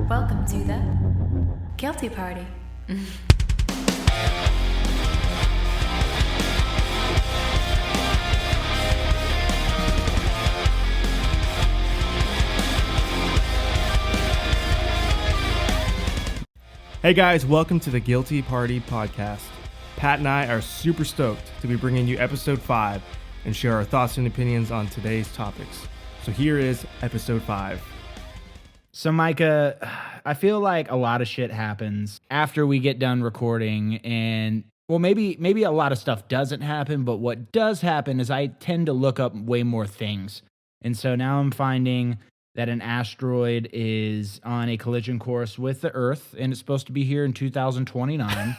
Welcome to the Guilty Party. Hey guys, welcome to the Guilty Party podcast. Pat and I are super stoked to be bringing you episode 5 and share our thoughts and opinions on today's topics. So here is episode 5. So Micah, I feel like a lot of shit happens after we get done recording, and well, maybe a lot of stuff doesn't happen, but what does happen is I tend to look up way more things. And so now I'm finding that an asteroid is on a collision course with the Earth, and it's supposed to be here in 2029.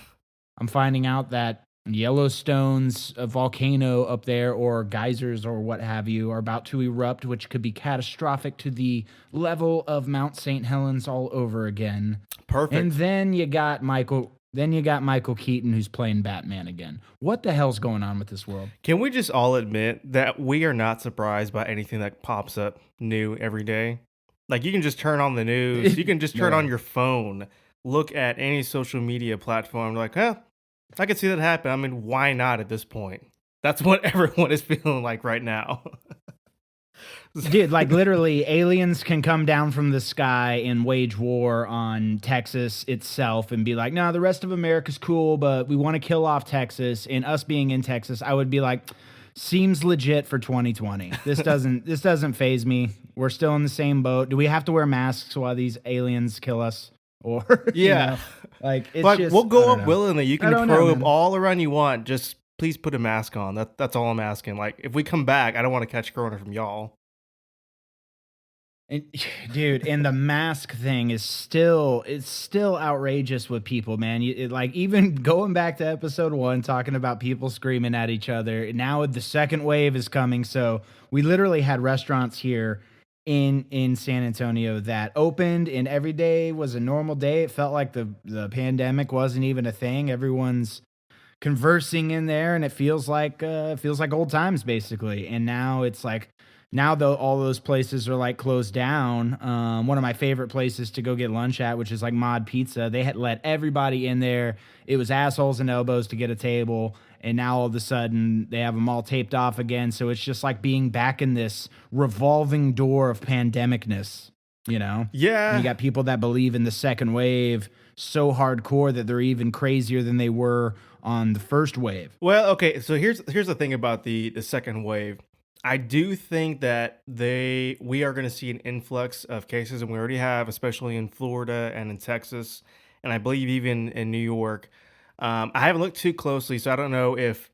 I'm finding out that Yellowstone's a volcano up there, or geysers or what have you, are about to erupt, which could be catastrophic to the level of Mount St. Helens all over again. Perfect. And then you got Michael Keaton, who's playing Batman again. What the hell's going on with this world? Can we just all admit that we are not surprised by anything that pops up new every day? Like, you can just turn on the news, you can just turn on your phone, look at any social media platform, like, I could see that happen. I mean, why not at this point? That's what everyone is feeling like right now. Dude, like literally aliens can come down from the sky and wage war on Texas itself and be like, no, the rest of America's cool, but we want to kill off Texas. And us being in Texas, I would be like, seems legit for 2020. This doesn't faze me. We're still in the same boat. Do we have to wear masks while these aliens kill us? Or yeah, like it's like, just, we'll go up willingly. You can probe know, all around you want. Just please put a mask on. That's all I'm asking. Like, if we come back, I don't want to catch corona from y'all. And, dude, and the mask thing is still outrageous with people, man. Like, even going back to episode 1, talking about people screaming at each other. Now the second wave is coming, so we literally had restaurants here in San Antonio that opened, and every day was a normal day. It felt like the pandemic wasn't even a thing. Everyone's conversing in there, and it feels like old times basically. And now it's like, all those places are like closed down. One of my favorite places to go get lunch at, which is like Mod Pizza, they had let everybody in there. It was assholes and elbows to get a table. And now all of a sudden they have them all taped off again. So it's just like being back in this revolving door of pandemicness, you know? Yeah. And you got people that believe in the second wave so hardcore that they're even crazier than they were on the first wave. Well, okay. So here's the thing about the second wave. I do think that we are going to see an influx of cases, and we already have, especially in Florida and in Texas, and I believe even in New York. I haven't looked too closely, so I don't know if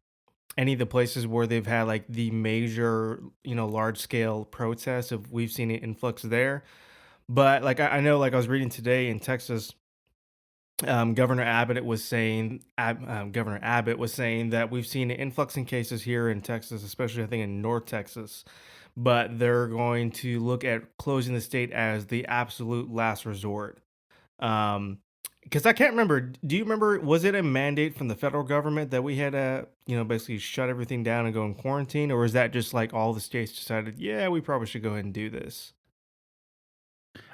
any of the places where they've had like the major, large scale protests, if we've seen an influx there. But like I know, like I was reading today in Texas, Governor Abbott was saying that we've seen an influx in cases here in Texas, especially I think in North Texas, but they're going to look at closing the state as the absolute last resort. Because I can't remember. Do you remember? Was it a mandate from the federal government that we had to, basically shut everything down and go in quarantine, or is that just like all the states decided, yeah, we probably should go ahead and do this?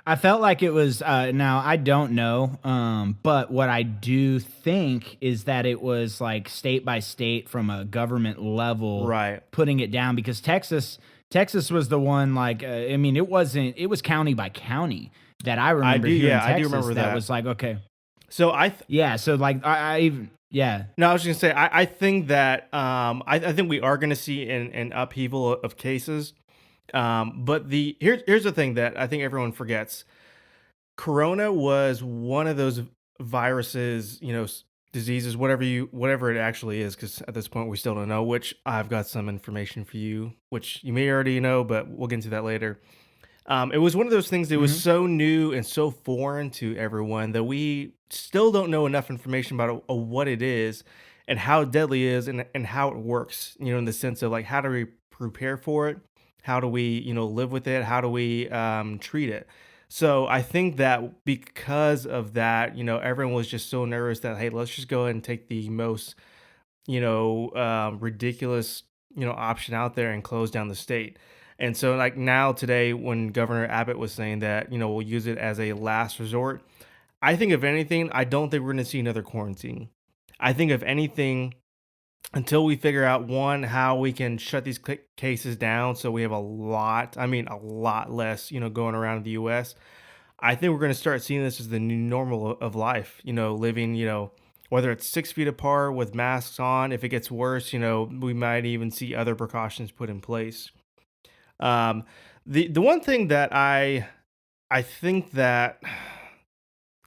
I felt like it was, now I don't know, but what I do think is that it was like state by state from a government level, right, putting it down, because Texas was the one, like, it was county by county that I remember here in Texas. I do remember that was like, okay. So so like yeah. No, I was just gonna say, I think that, I think we are gonna see an upheaval of cases. But here's the thing that I think everyone forgets. Corona was one of those viruses, diseases, whatever it actually is, because at this point we still don't know, which I've got some information for you, which you may already know, but we'll get into that later. It was one of those things that was so new and so foreign to everyone that we still don't know enough information about what it is and how deadly it is and how it works, in the sense of like, how do we prepare for it? How do we, live with it? How do we treat it? So I think that because of that, everyone was just so nervous that, hey, let's just go ahead and take the most, ridiculous, option out there and close down the state. And so like now today when Governor Abbott was saying that, we'll use it as a last resort, I think if anything, I don't think we're going to see another quarantine. I think if anything, until we figure out one, how we can shut these cases down so we have a lot less, going around in the US, I think we're going to start seeing this as the new normal of life, living, whether it's 6 feet apart with masks on. If it gets worse, we might even see other precautions put in place. Um, the one thing that I think that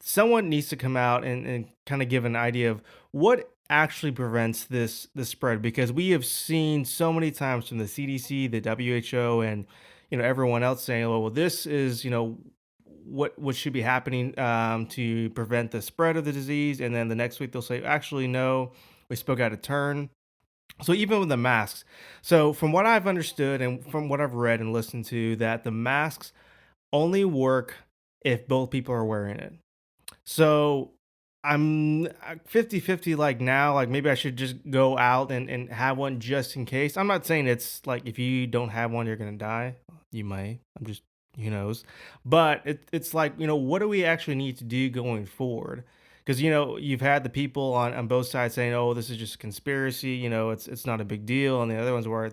someone needs to come out and kind of give an idea of what actually prevents this spread, because we have seen so many times from the CDC, the WHO, and everyone else saying, well, this is what should be happening to prevent the spread of the disease, and then the next week they'll say, actually no, we spoke out of turn. So even with the masks, so from what I've understood and from what I've read and listened to, that the masks only work if both people are wearing it. So I'm 50-50 like now, like maybe I should just go out and have one just in case. I'm not saying it's like if you don't have one, you're going to die. You may. I'm just, who knows. But it's like, what do we actually need to do going forward? Because, you've had the people on both sides saying, oh, this is just a conspiracy, it's not a big deal. And the other ones were,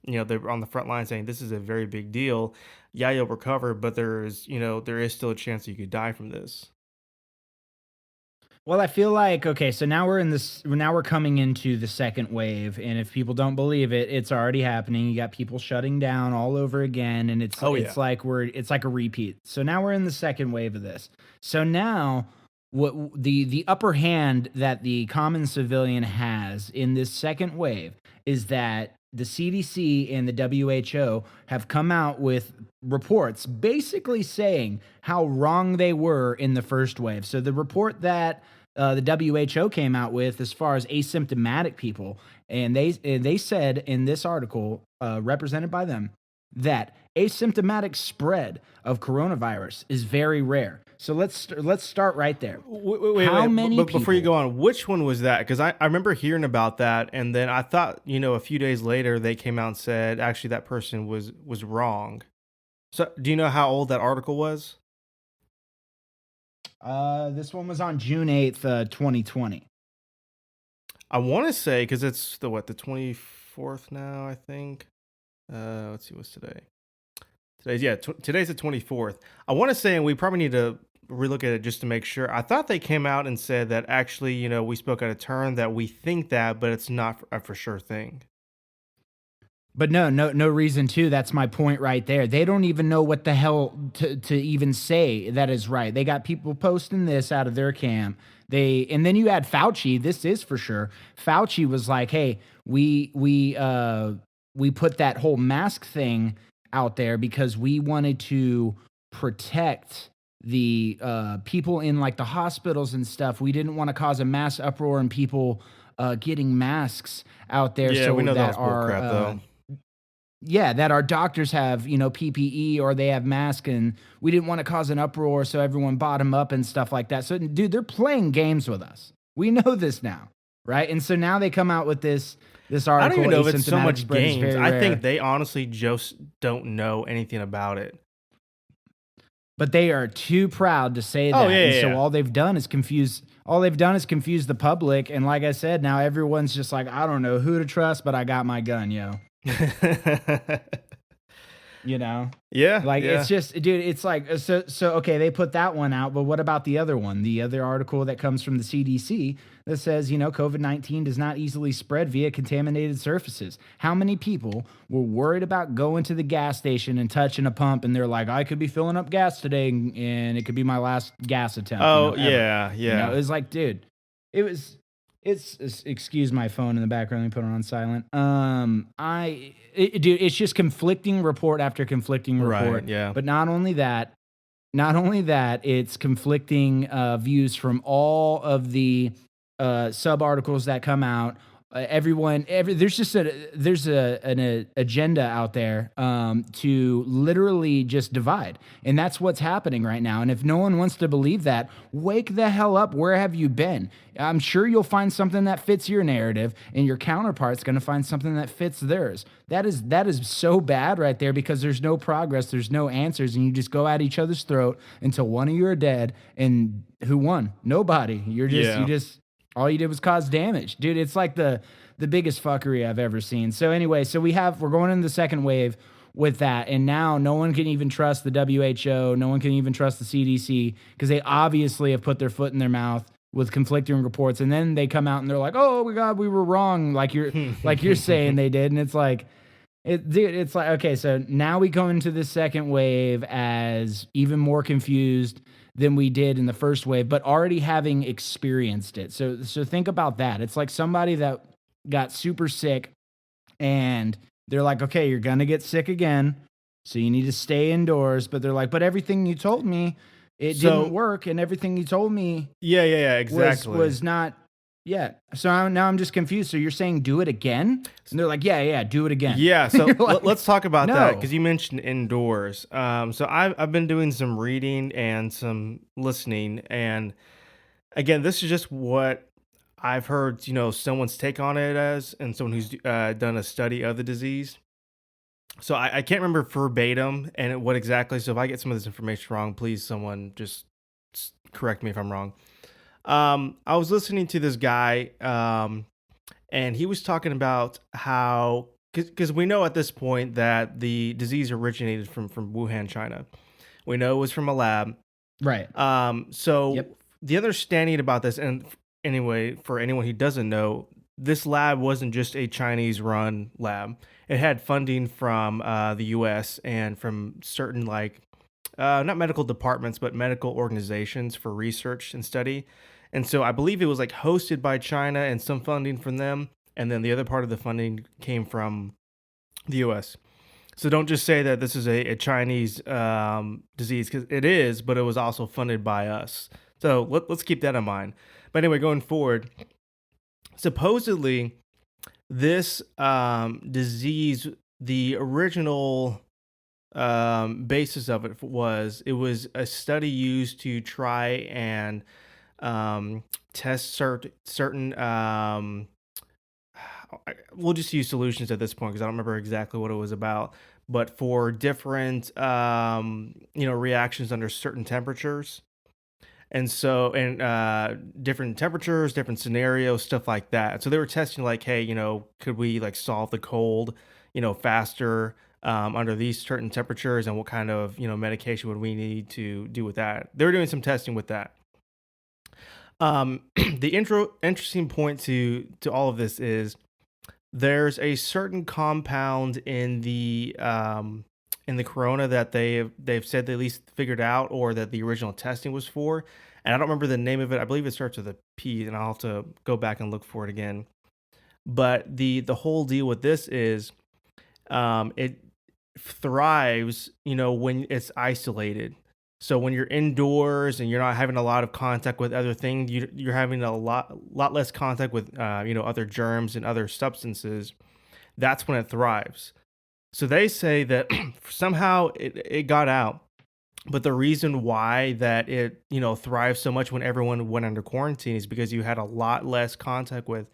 they're on the front line saying this is a very big deal. Yeah, you'll recover, but there is still a chance that you could die from this. Well, I feel like, okay, so now we're coming into the second wave, and if people don't believe it, it's already happening. You got people shutting down all over again, and it's like a repeat. So now we're in the second wave of this. So now what the upper hand that the common civilian has in this second wave is that the CDC and the WHO have come out with reports basically saying how wrong they were in the first wave. So the report that the WHO came out with as far as asymptomatic people, and they said in this article represented by them that asymptomatic spread of coronavirus is very rare. So let's start right there. How many people? Before you go on, which one was that? Because I remember hearing about that, and then I thought, a few days later they came out and said actually that person was wrong. So do you know how old that article was? This one was on June 8th, 2020. I want to say, because it's the 24th now, I think. Let's see, what's today? Today's the 24th. I want to say, and we probably need to relook at it just to make sure. I thought they came out and said that actually, we spoke out of turn, that we think that, but it's not a for sure thing. But no reason to. That's my point right there. They don't even know what the hell to even say that is right. They got people posting this out of their camp. And then you add Fauci. This is for sure. Fauci was like, "Hey, we put that whole mask thing out there because we wanted to protect the people in like the hospitals and stuff. We didn't want to cause a mass uproar and people getting masks out there." Yeah, so we know that that's bullcrap though. Yeah, that our doctors have, PPE or they have masks, and we didn't want to cause an uproar, so everyone bought them up and stuff like that. So, dude, they're playing games with us. We know this now, right? And so now they come out with this article. I don't even know if it's so much games. I think they honestly just don't know anything about it. But they are too proud to say that. Yeah. So all they've done is confuse the public. And like I said, now everyone's just like, I don't know who to trust, but I got my gun, yo. Yeah. It's just, dude, it's like, so okay, they put that one out, but what about the other one? The other article that comes from the CDC that says, COVID-19 does not easily spread via contaminated surfaces. How many people were worried about going to the gas station and touching a pump, and they're like, I could be filling up gas today and it could be my last gas attempt. Yeah. It was like, dude, it's excuse my phone in the background. Let me put it on silent. Dude, it's just conflicting report after conflicting report. Right, yeah. But not only that, it's conflicting views from all of the sub articles that come out. There's just an agenda out there to literally just divide, and that's what's happening right now. And if no one wants to believe that, wake the hell up. Where have you been? I'm sure you'll find something that fits your narrative, and your counterpart's going to find something that fits theirs. That is so bad right there, because there's no progress, there's no answers, and you just go at each other's throat until one of you are dead. And who won? Nobody. You just all you did was cause damage, dude. It's like the biggest fuckery I've ever seen. So anyway, we're going into the second wave with that, and now no one can even trust the WHO. No one can even trust the CDC, because they obviously have put their foot in their mouth with conflicting reports, and then they come out and they're like, "Oh my God, we were wrong," like you're saying they did, and it's like. It's like, okay, so now we go into the second wave as even more confused than we did in the first wave, but already having experienced it. So think about that. It's like somebody that got super sick, and they're like, okay, you're going to get sick again, so you need to stay indoors. But they're like, but everything you told me, it didn't work, and everything you told me exactly. was not... Yeah. So now I'm just confused. So you're saying do it again? And they're like, yeah, do it again. Yeah. So like, let's talk about that, because you mentioned indoors. So I've been doing some reading and some listening, and again, this is just what I've heard. Someone's take on it as, and someone who's done a study of the disease. So I can't remember verbatim and what exactly. So if I get some of this information wrong, please someone just correct me if I'm wrong. I was listening to this guy, and he was talking about how, because we know at this point that the disease originated from Wuhan, China. We know it was from a lab. Right. The understanding about this, and anyway, for anyone who doesn't know, this lab wasn't just a Chinese-run lab. It had funding from the U.S. and from certain, not medical departments, but medical organizations for research and study. And so I believe it was hosted by China and some funding from them. And then the other part of the funding came from the U.S. So don't just say that this is a Chinese disease, because it is, but it was also funded by us. So let's keep that in mind. But anyway, going forward, supposedly this disease, the original basis of it was a study used to try and test certain we'll just use solutions at this point, because I don't remember exactly what it was about, but for different reactions under certain temperatures. And so, different temperatures, different scenarios, stuff like that. So they were testing hey, could we solve the cold, faster under these certain temperatures, and what kind of, medication would we need to do with that? They were doing some testing with that. The interesting point to all of this is there's a certain compound in the corona that they've said they at least figured out, or that the original testing was for. And I don't remember the name of it. I believe it starts with a P, and I'll have to go back and look for it again. But the whole deal with this is it thrives, when it's isolated. So when you're indoors and you're not having a lot of contact with other things, you're having a lot less contact with other germs and other substances. That's when it thrives. So they say that somehow it got out, but the reason why that it thrives so much when everyone went under quarantine is because you had a lot less contact with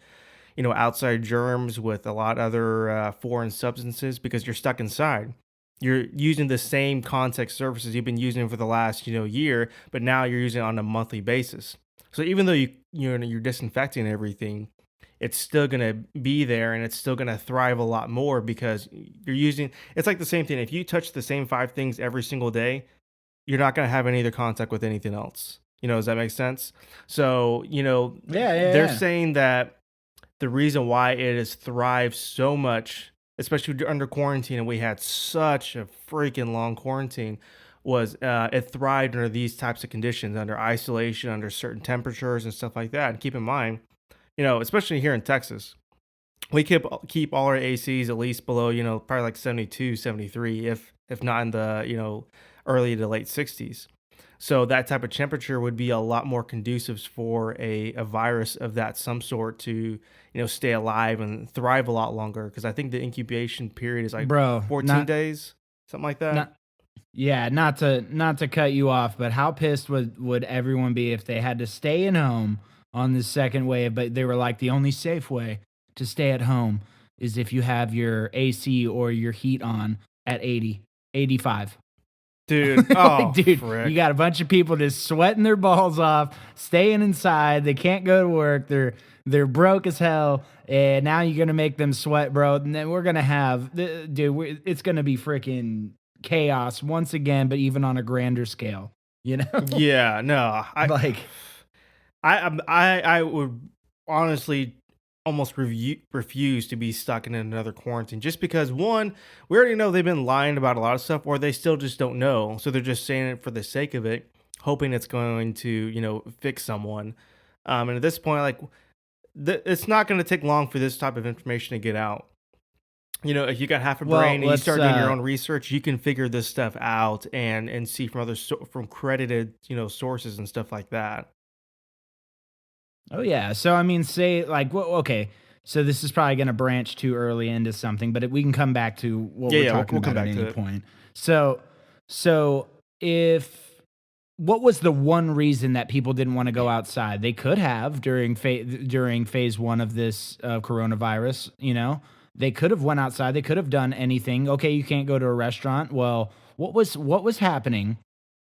outside germs, with a lot other foreign substances, because you're stuck inside. You're using the same contact surfaces you've been using for the last year, but now you're using it on a monthly basis. So even though you're disinfecting everything, it's still gonna be there, and it's still gonna thrive a lot more, because you're using. It's like the same thing. If you touch the same 5 things every single day, you're not gonna have any other contact with anything else. Does that make sense? So they're saying that the reason why it has thrived so much, especially under quarantine, and we had such a freaking long quarantine, was it thrived under these types of conditions, under isolation, under certain temperatures and stuff like that. And keep in mind, especially here in Texas, we keep all our ACs at least below, probably 72, 73, if not in the, early to late 60s. So that type of temperature would be a lot more conducive for a virus of that some sort to, stay alive and thrive a lot longer. Because I think the incubation period is like Bro, 14 days, something like that. not yeah, not to cut you off, but how pissed would everyone be if they had to stay in home on this second wave, but they were like the only safe way to stay at home is if you have your AC or your heat on at 80, 85. Dude, Like, dude, frick. you got a bunch of people just sweating their balls off, staying inside. They can't go to work. They're broke as hell, and now you're gonna make them sweat, bro. And then we're gonna have, dude, it's gonna be freaking chaos once again, but even on a grander scale. You know? Yeah, no, Like, I would honestly almost refuse to be stuck in another quarantine just because one, we already know they've been lying about a lot of stuff, or they still just don't know, so they're just saying it for the sake of it, hoping it's going to fix someone. And at this point, like, it's not going to take long for this type of information to get out. If you got half a well, brain and you start doing your let's own research, you can figure this stuff out and see from from credited sources and stuff like that. oh yeah. So I mean, say like, well, okay. So this is probably going to branch too early into something, but we can come back to what we're talking we'll come about back at to any it. point. So if what was the one reason that people didn't want to go outside? They could have during phase one of this coronavirus. They could have went outside. They could have done anything. Okay, you can't go to a restaurant. Well, what was happening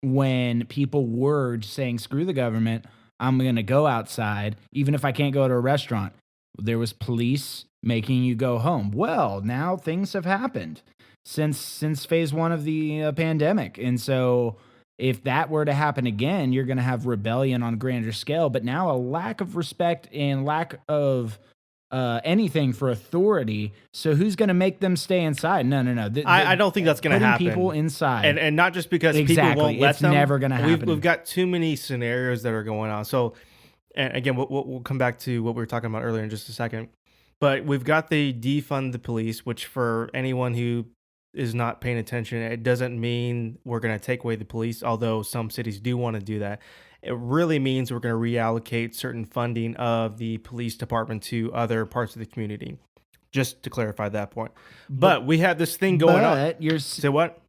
when people were saying screw the government? I'm going to go outside, even if I can't go to a restaurant. There was police making you go home. Well, now things have happened since phase one of the pandemic. And so if that were to happen again, you're going to have rebellion on a grander scale, but now a lack of respect and lack of anything for authority. So who's going to make them stay inside? No. I don't think that's going to happen. People inside. And not just because Exactly. people won't let It's them. never gonna happen. We've got too many scenarios that are going on. So, and again, we'll come back to what we were talking about earlier in just a second. But we've got the defund the police, which for anyone who is not paying attention, it doesn't mean we're going to take away the police, although some cities do want to do that. It really means we're going to reallocate certain funding of the police department to other parts of the community, just to clarify that point. But we have this thing going on. Say what?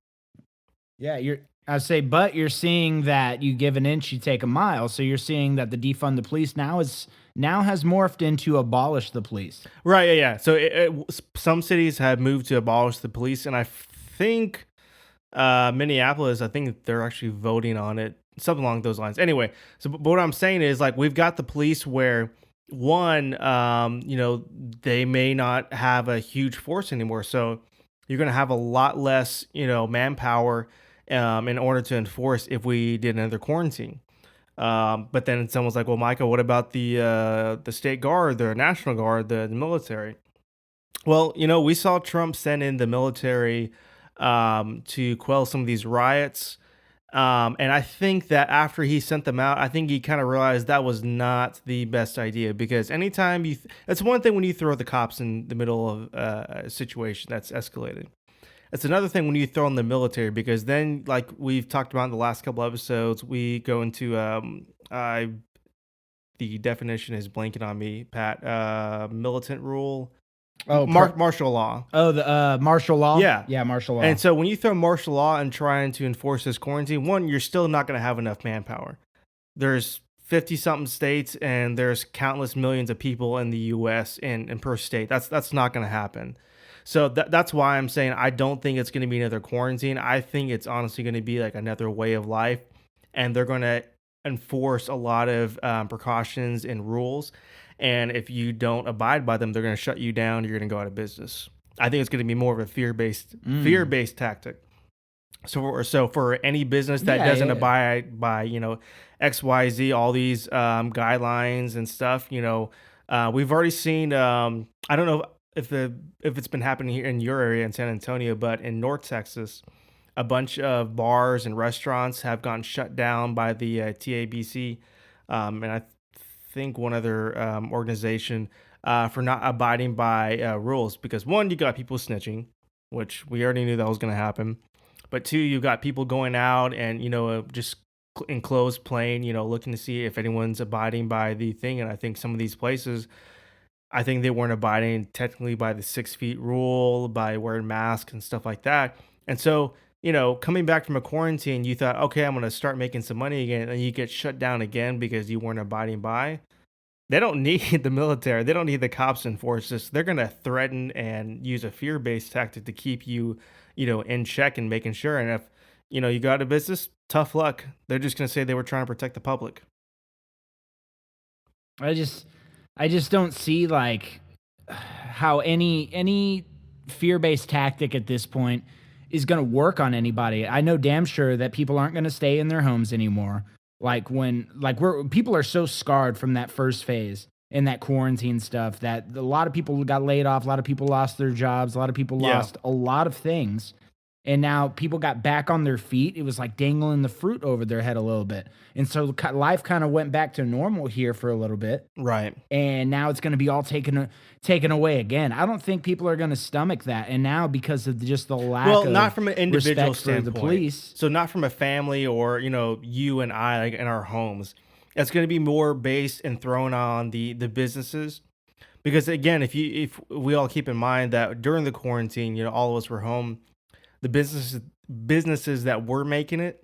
Yeah, but you're seeing that you give an inch, you take a mile. So you're seeing that the defund the police now has morphed into abolish the police. Right, yeah. So some cities have moved to abolish the police, and I think Minneapolis, I think they're actually voting on it, something along those lines. Anyway, so but what I'm saying is, like, we've got the police where one, they may not have a huge force anymore, so you're going to have a lot less, manpower in order to enforce if we did another quarantine. But then someone's like, well, Micah, what about the state guard, the National Guard, the military? Well, we saw Trump send in the military to quell some of these riots. And I think that after he sent them out, I think he kind of realized that was not the best idea, because anytime it's one thing when you throw the cops in the middle of a situation that's escalated. It's another thing when you throw in the military, because then, like we've talked about in the last couple episodes, we go into the definition is blanking on me, Pat. Militant rule. Oh, martial law. Oh, the martial law? Yeah, martial law. And so when you throw martial law and trying to enforce this quarantine, one, you're still not going to have enough manpower. There's 50-something states, and there's countless millions of people in the U.S. and per state. That's not going to happen. So that's why I'm saying I don't think it's going to be another quarantine. I think it's honestly going to be like another way of life, and they're going to enforce a lot of precautions and rules. And if you don't abide by them, they're going to shut you down. You're going to go out of business. I think it's going to be more of a fear-based tactic. So for any business that doesn't abide by XYZ, all these guidelines and stuff, we've already seen. I don't know if it's been happening here in your area in San Antonio, but in North Texas, a bunch of bars and restaurants have gotten shut down by the TABC, and I think one other organization for not abiding by rules, because one, you got people snitching, which we already knew that was going to happen, but two, you got people going out and just enclosed plane, looking to see if anyone's abiding by the thing. And I think some of these places, I think they weren't abiding technically by the 6 feet rule, by wearing masks and stuff like that. And so, coming back from a quarantine, you thought, okay, I'm going to start making some money again. And you get shut down again because you weren't abiding by. They don't need the military. They don't need the cops to enforce this. They're going to threaten and use a fear-based tactic to keep you, in check and making sure. And if, you got a business, tough luck. They're just going to say they were trying to protect the public. I just don't see like how any fear-based tactic at this point is going to work on anybody. I know damn sure that people aren't going to stay in their homes anymore. People are so scarred from that first phase and that quarantine stuff that a lot of people got laid off, a lot of people lost their jobs, a lot of people lost a lot of things. And now people got back on their feet. It was like dangling the fruit over their head a little bit. And so life kind of went back to normal here for a little bit. Right. And now it's going to be all taken away again. I don't think people are going to stomach that. And now because of just the lack of not from an individual respect for standpoint. the police. So not from a family or, you and I, like in our homes. It's going to be more based and thrown on the businesses. Because again, if we all keep in mind that during the quarantine, all of us were home, the businesses that were making it,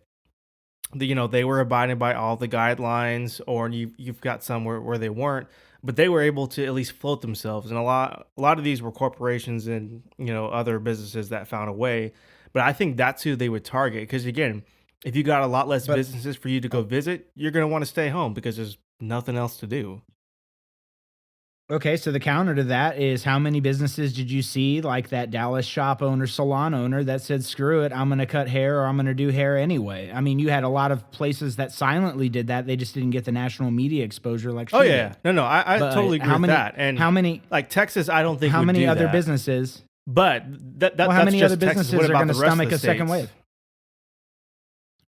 they were abiding by all the guidelines, or you've got some where they weren't, but they were able to at least float themselves. And a lot of these were corporations and other businesses that found a way. But I think that's who they would target, because again, if you got a lot less businesses for you to go visit, you're going to want to stay home because there's nothing else to do. Okay, so the counter to that is, how many businesses did you see, like that Dallas shop owner, salon owner, that said, screw it, I'm going to cut hair, or I'm going to do hair anyway? I mean, you had a lot of places that silently did that. They just didn't get the national media exposure like she did. No, I totally agree with that. And how many, like Texas, I don't think how would many do other that. Businesses? But that's how many just other businesses Texas. What are about going to the rest of stomach the a second states? wave?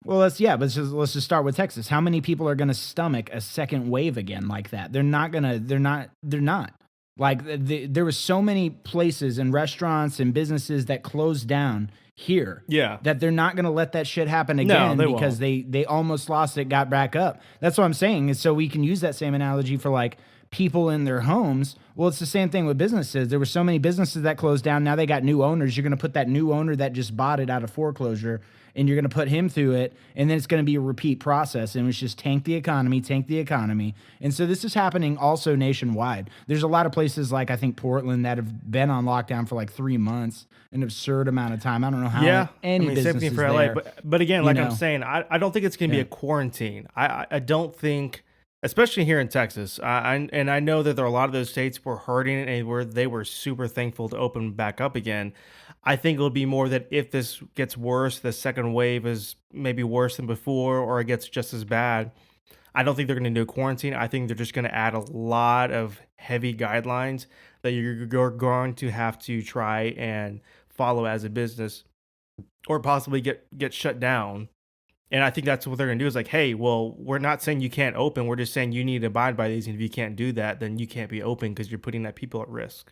Well, let's just start with Texas. How many people are going to stomach a second wave again like that? They're not. Like, there was so many places and restaurants and businesses that closed down here. Yeah. That they're not going to let that shit happen again, because they almost lost it, got back up. That's what I'm saying. And so we can use that same analogy for like people in their homes. Well, it's the same thing with businesses. There were so many businesses that closed down. Now they got new owners. You're going to put that new owner that just bought it out of foreclosure, and you're going to put him through it, and then it's going to be a repeat process, and it's just tank the economy. And so this is happening also nationwide. There's a lot of places like, I think, Portland, that have been on lockdown for like 3 months, an absurd amount of time. I don't know how any business same thing is for LA. there. But again, like I'm saying, I don't think it's going to be a quarantine. I don't think, especially here in Texas, and I know that there are a lot of those states were hurting and where they were super thankful to open back up again. I think it'll be more that if this gets worse, the second wave is maybe worse than before, or it gets just as bad. I don't think they're going to do a quarantine. I think they're just going to add a lot of heavy guidelines that you're going to have to try and follow as a business, or possibly get shut down. And I think that's what they're going to do, is like, hey, well, we're not saying you can't open. We're just saying you need to abide by these. And if you can't do that, then you can't be open, because you're putting that people at risk.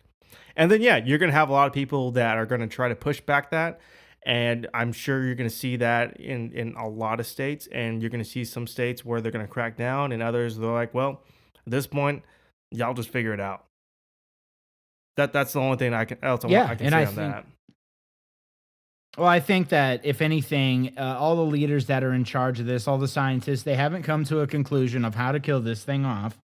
And then, you're going to have a lot of people that are going to try to push back that. And I'm sure you're going to see that in a lot of states. And you're going to see some states where they're going to crack down, and others, they're like, well, at this point, y'all just figure it out. That's the only thing I can say on that. Well, I think that if anything, all the leaders that are in charge of this, all the scientists, they haven't come to a conclusion of how to kill this thing off.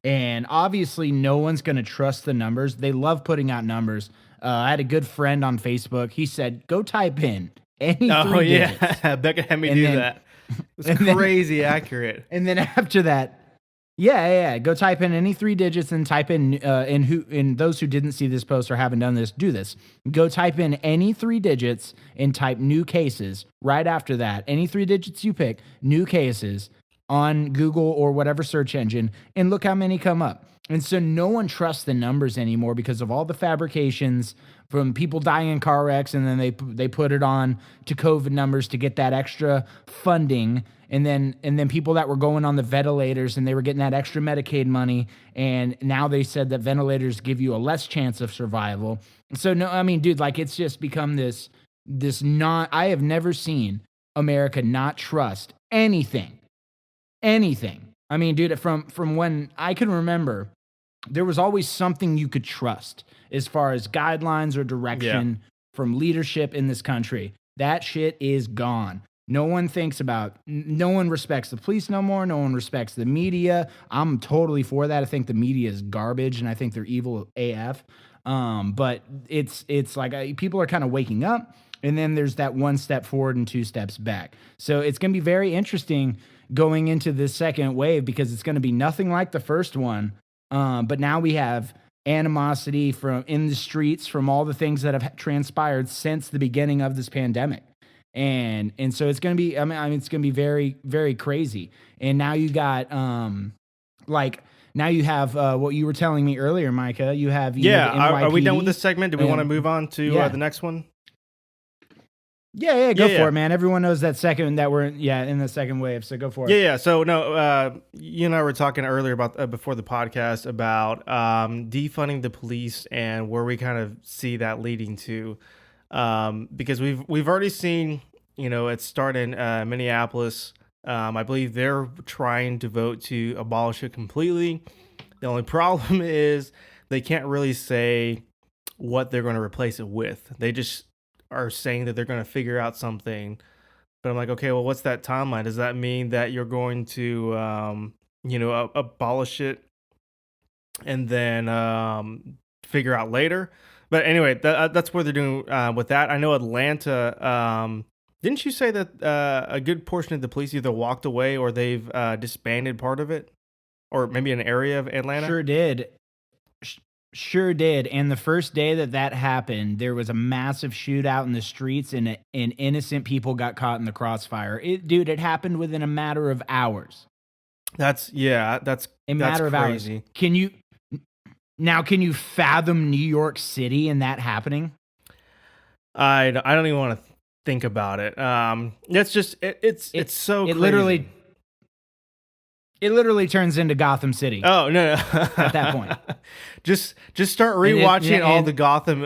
And obviously, no one's going to trust the numbers. They love putting out numbers. I had a good friend on Facebook. He said, go type in any three digits. Becca had me do that. It's crazy accurate. And then after that, go type in any 3 digits and type in those who didn't see this post or haven't done this, do this. Go type in any 3 digits and type new cases. Right after that, any 3 digits you pick, new cases, on Google or whatever search engine, and look how many come up. And so no one trusts the numbers anymore because of all the fabrications from people dying in car wrecks, and then they put it on to COVID numbers to get that extra funding, and then people that were going on the ventilators and they were getting that extra Medicaid money, and now they said that ventilators give you a less chance of survival. So no, I mean, dude, like, it's just become this I have never seen America not trust anything anything. I mean, dude, from when I can remember, there was always something you could trust as far as guidelines or direction from leadership in this country. That shit is gone. No one respects the police no more. No one respects the media. I'm totally for that. I think the media is garbage and I think they're evil AF. But it's like people are kind of waking up, and then there's that one step forward and two steps back. So it's going to be very interesting going into this second wave because it's going to be nothing like the first one. But now we have animosity from in the streets from all the things that have transpired since the beginning of this pandemic. And so it's going to be, I mean, it's going to be very, very crazy. And now you got, now you have what you were telling me earlier, Micah. You have the NYPD. Are we done with this segment? Do we want to move on to the next one? Yeah, go for it, man. Everyone knows that we're in the second wave, so go for it. Yeah. So no, you and I were talking earlier about before the podcast about defunding the police and where we kind of see that leading to, because we've already seen, it start in Minneapolis. I believe they're trying to vote to abolish it completely. The only problem is they can't really say what they're going to replace it with. They just are saying that they're going to figure out something. But I'm like, okay, well, what's that timeline? Does that mean that you're going to, abolish it and then figure out later? But anyway, that's what they're doing with that. I know Atlanta. Didn't you say that a good portion of the police either walked away or they've disbanded part of it? Or maybe an area of Atlanta? Sure did. Sure did. And the first day that happened, there was a massive shootout in the streets and innocent people got caught in the crossfire. It happened within a matter of hours. That's matter of crazy. Hours. Can you fathom New York City and that happening? I don't even want to think about it. It's just it's so crazy. It literally turns into Gotham City. Oh no! At that point, just start rewatching all the Gotham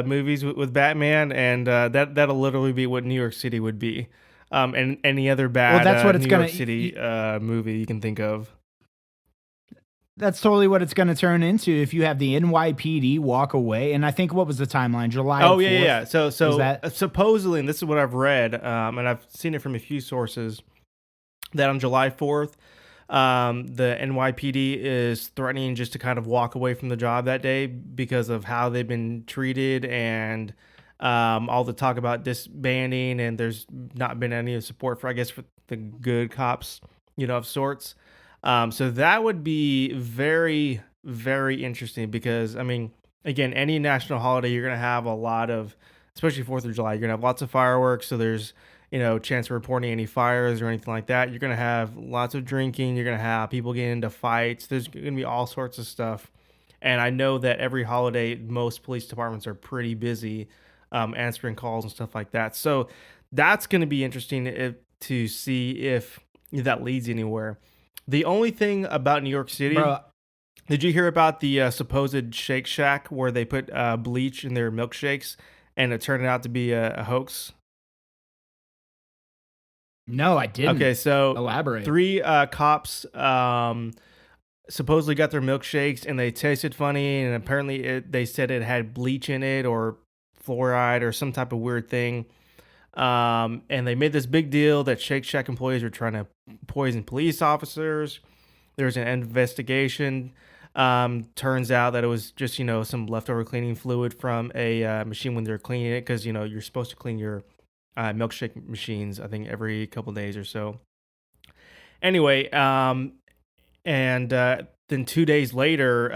movies with Batman, and that'll literally be what New York City would be. And any other bad New York City movie you can think of. That's totally what it's going to turn into if you have the NYPD walk away. And I think what was the timeline? July. Oh 4th? yeah. So supposedly, and this is what I've read, and I've seen it from a few sources, that on July 4th. The NYPD is threatening just to kind of walk away from the job that day because of how they've been treated and all the talk about disbanding, and there's not been any support for the good cops, of sorts. So that would be very, very interesting because, I mean, again, any national holiday, you're going to have a lot of, especially 4th of July, you're going to have lots of fireworks. So there's, chance of reporting any fires or anything like that. You're going to have lots of drinking. You're going to have people getting into fights. There's going to be all sorts of stuff. And I know that every holiday, most police departments are pretty busy answering calls and stuff like that. So that's going to be interesting to see if that leads anywhere. The only thing about New York City, did you hear about the supposed Shake Shack where they put bleach in their milkshakes and it turned out to be a hoax? No, I didn't. Okay, so elaborate. 3 cops supposedly got their milkshakes and they tasted funny, and apparently they said it had bleach in it or fluoride or some type of weird thing. And they made this big deal that Shake Shack employees were trying to poison police officers. There was an investigation. Turns out that it was just, some leftover cleaning fluid from a machine when they're cleaning it, because, you're supposed to clean your milkshake machines, I think, every couple days or so. Anyway, and then 2 days later,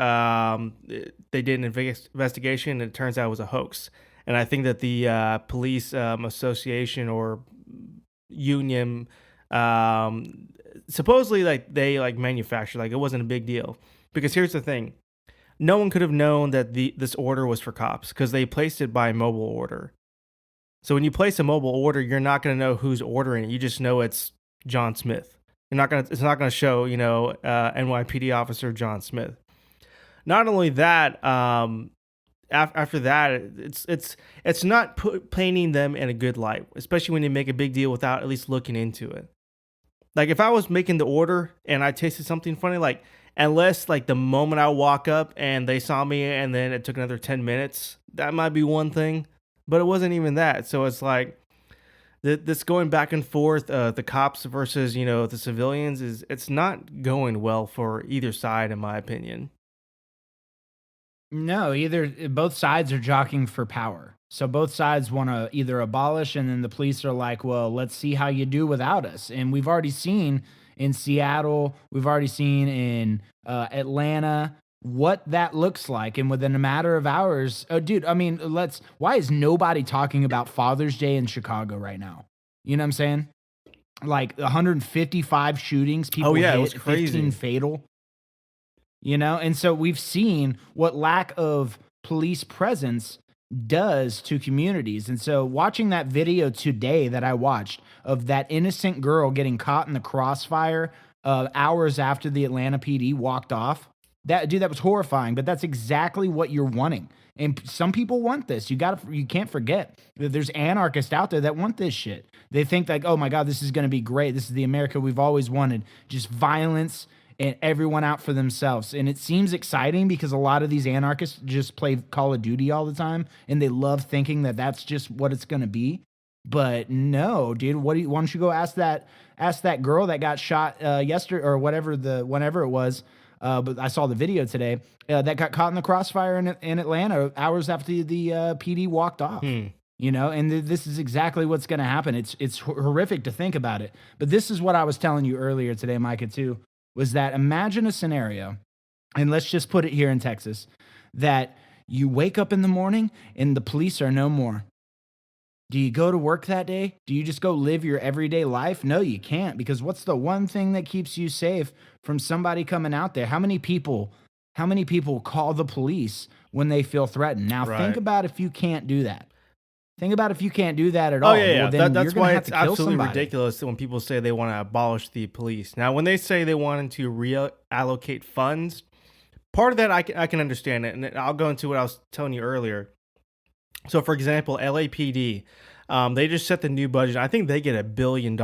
they did an investigation, and it turns out it was a hoax. And I think that the police association or union, supposedly, they manufactured, it wasn't a big deal. Because here's the thing: no one could have known that this order was for cops because they placed it by mobile order. So when you place a mobile order, you're not going to know who's ordering it. You just know it's John Smith. It's not going to show, NYPD officer John Smith. Not only that, after that, it's not painting them in a good light, especially when you make a big deal without at least looking into it. Like if I was making the order and I tasted something funny, like unless like the moment I walk up and they saw me and then it took another 10 minutes, that might be one thing, but it wasn't even that. So it's like this going back and forth, the cops versus, the civilians it's not going well for either side, in my opinion. No, either both sides are jockeying for power. So both sides want to either abolish, and then the police are like, well, let's see how you do without us. And we've already seen in Seattle, we've already seen in Atlanta what that looks like. And within a matter of hours, oh, dude, I mean, why is nobody talking about Father's Day in Chicago right now? You know what I'm saying? Like 155 shootings, people Oh yeah, it hit, was crazy. 15 fatal. And so we've seen what lack of police presence does to communities. And so watching that video today that I watched of that innocent girl getting caught in the crossfire hours after the Atlanta PD walked off, that was horrifying, but that's exactly what you're wanting. And some people want this. You can't forget that there's anarchists out there that want this shit. They think like, oh my God, this is going to be great. This is the America we've always wanted. Just violence and everyone out for themselves. And it seems exciting because a lot of these anarchists just play Call of Duty all the time, and they love thinking that that's just what it's going to be. But no, dude, why don't you go ask that girl that got shot yesterday or whenever it was. But I saw the video today that got caught in the crossfire in Atlanta hours after the PD walked off. And this is exactly what's going to happen. It's horrific to think about it. But this is what I was telling you earlier today, Micah, too, was that imagine a scenario, and let's just put it here in Texas, that you wake up in the morning and the police are no more. Do you go to work that day? Do you just go live your everyday life? No, you can't, because what's the one thing that keeps you safe from somebody coming out there? How many people call the police when they feel threatened? Now, Think about if you can't do that. Think about if you can't do that at all. Oh yeah, well, then that's you're why have it's to kill absolutely somebody. ridiculous when people say they want to abolish the police. Now, when they say they wanted to reallocate funds, part of that I can understand it, and I'll go into what I was telling you earlier. So, for example, LAPD, they just set the new budget. I think they get $1 billion,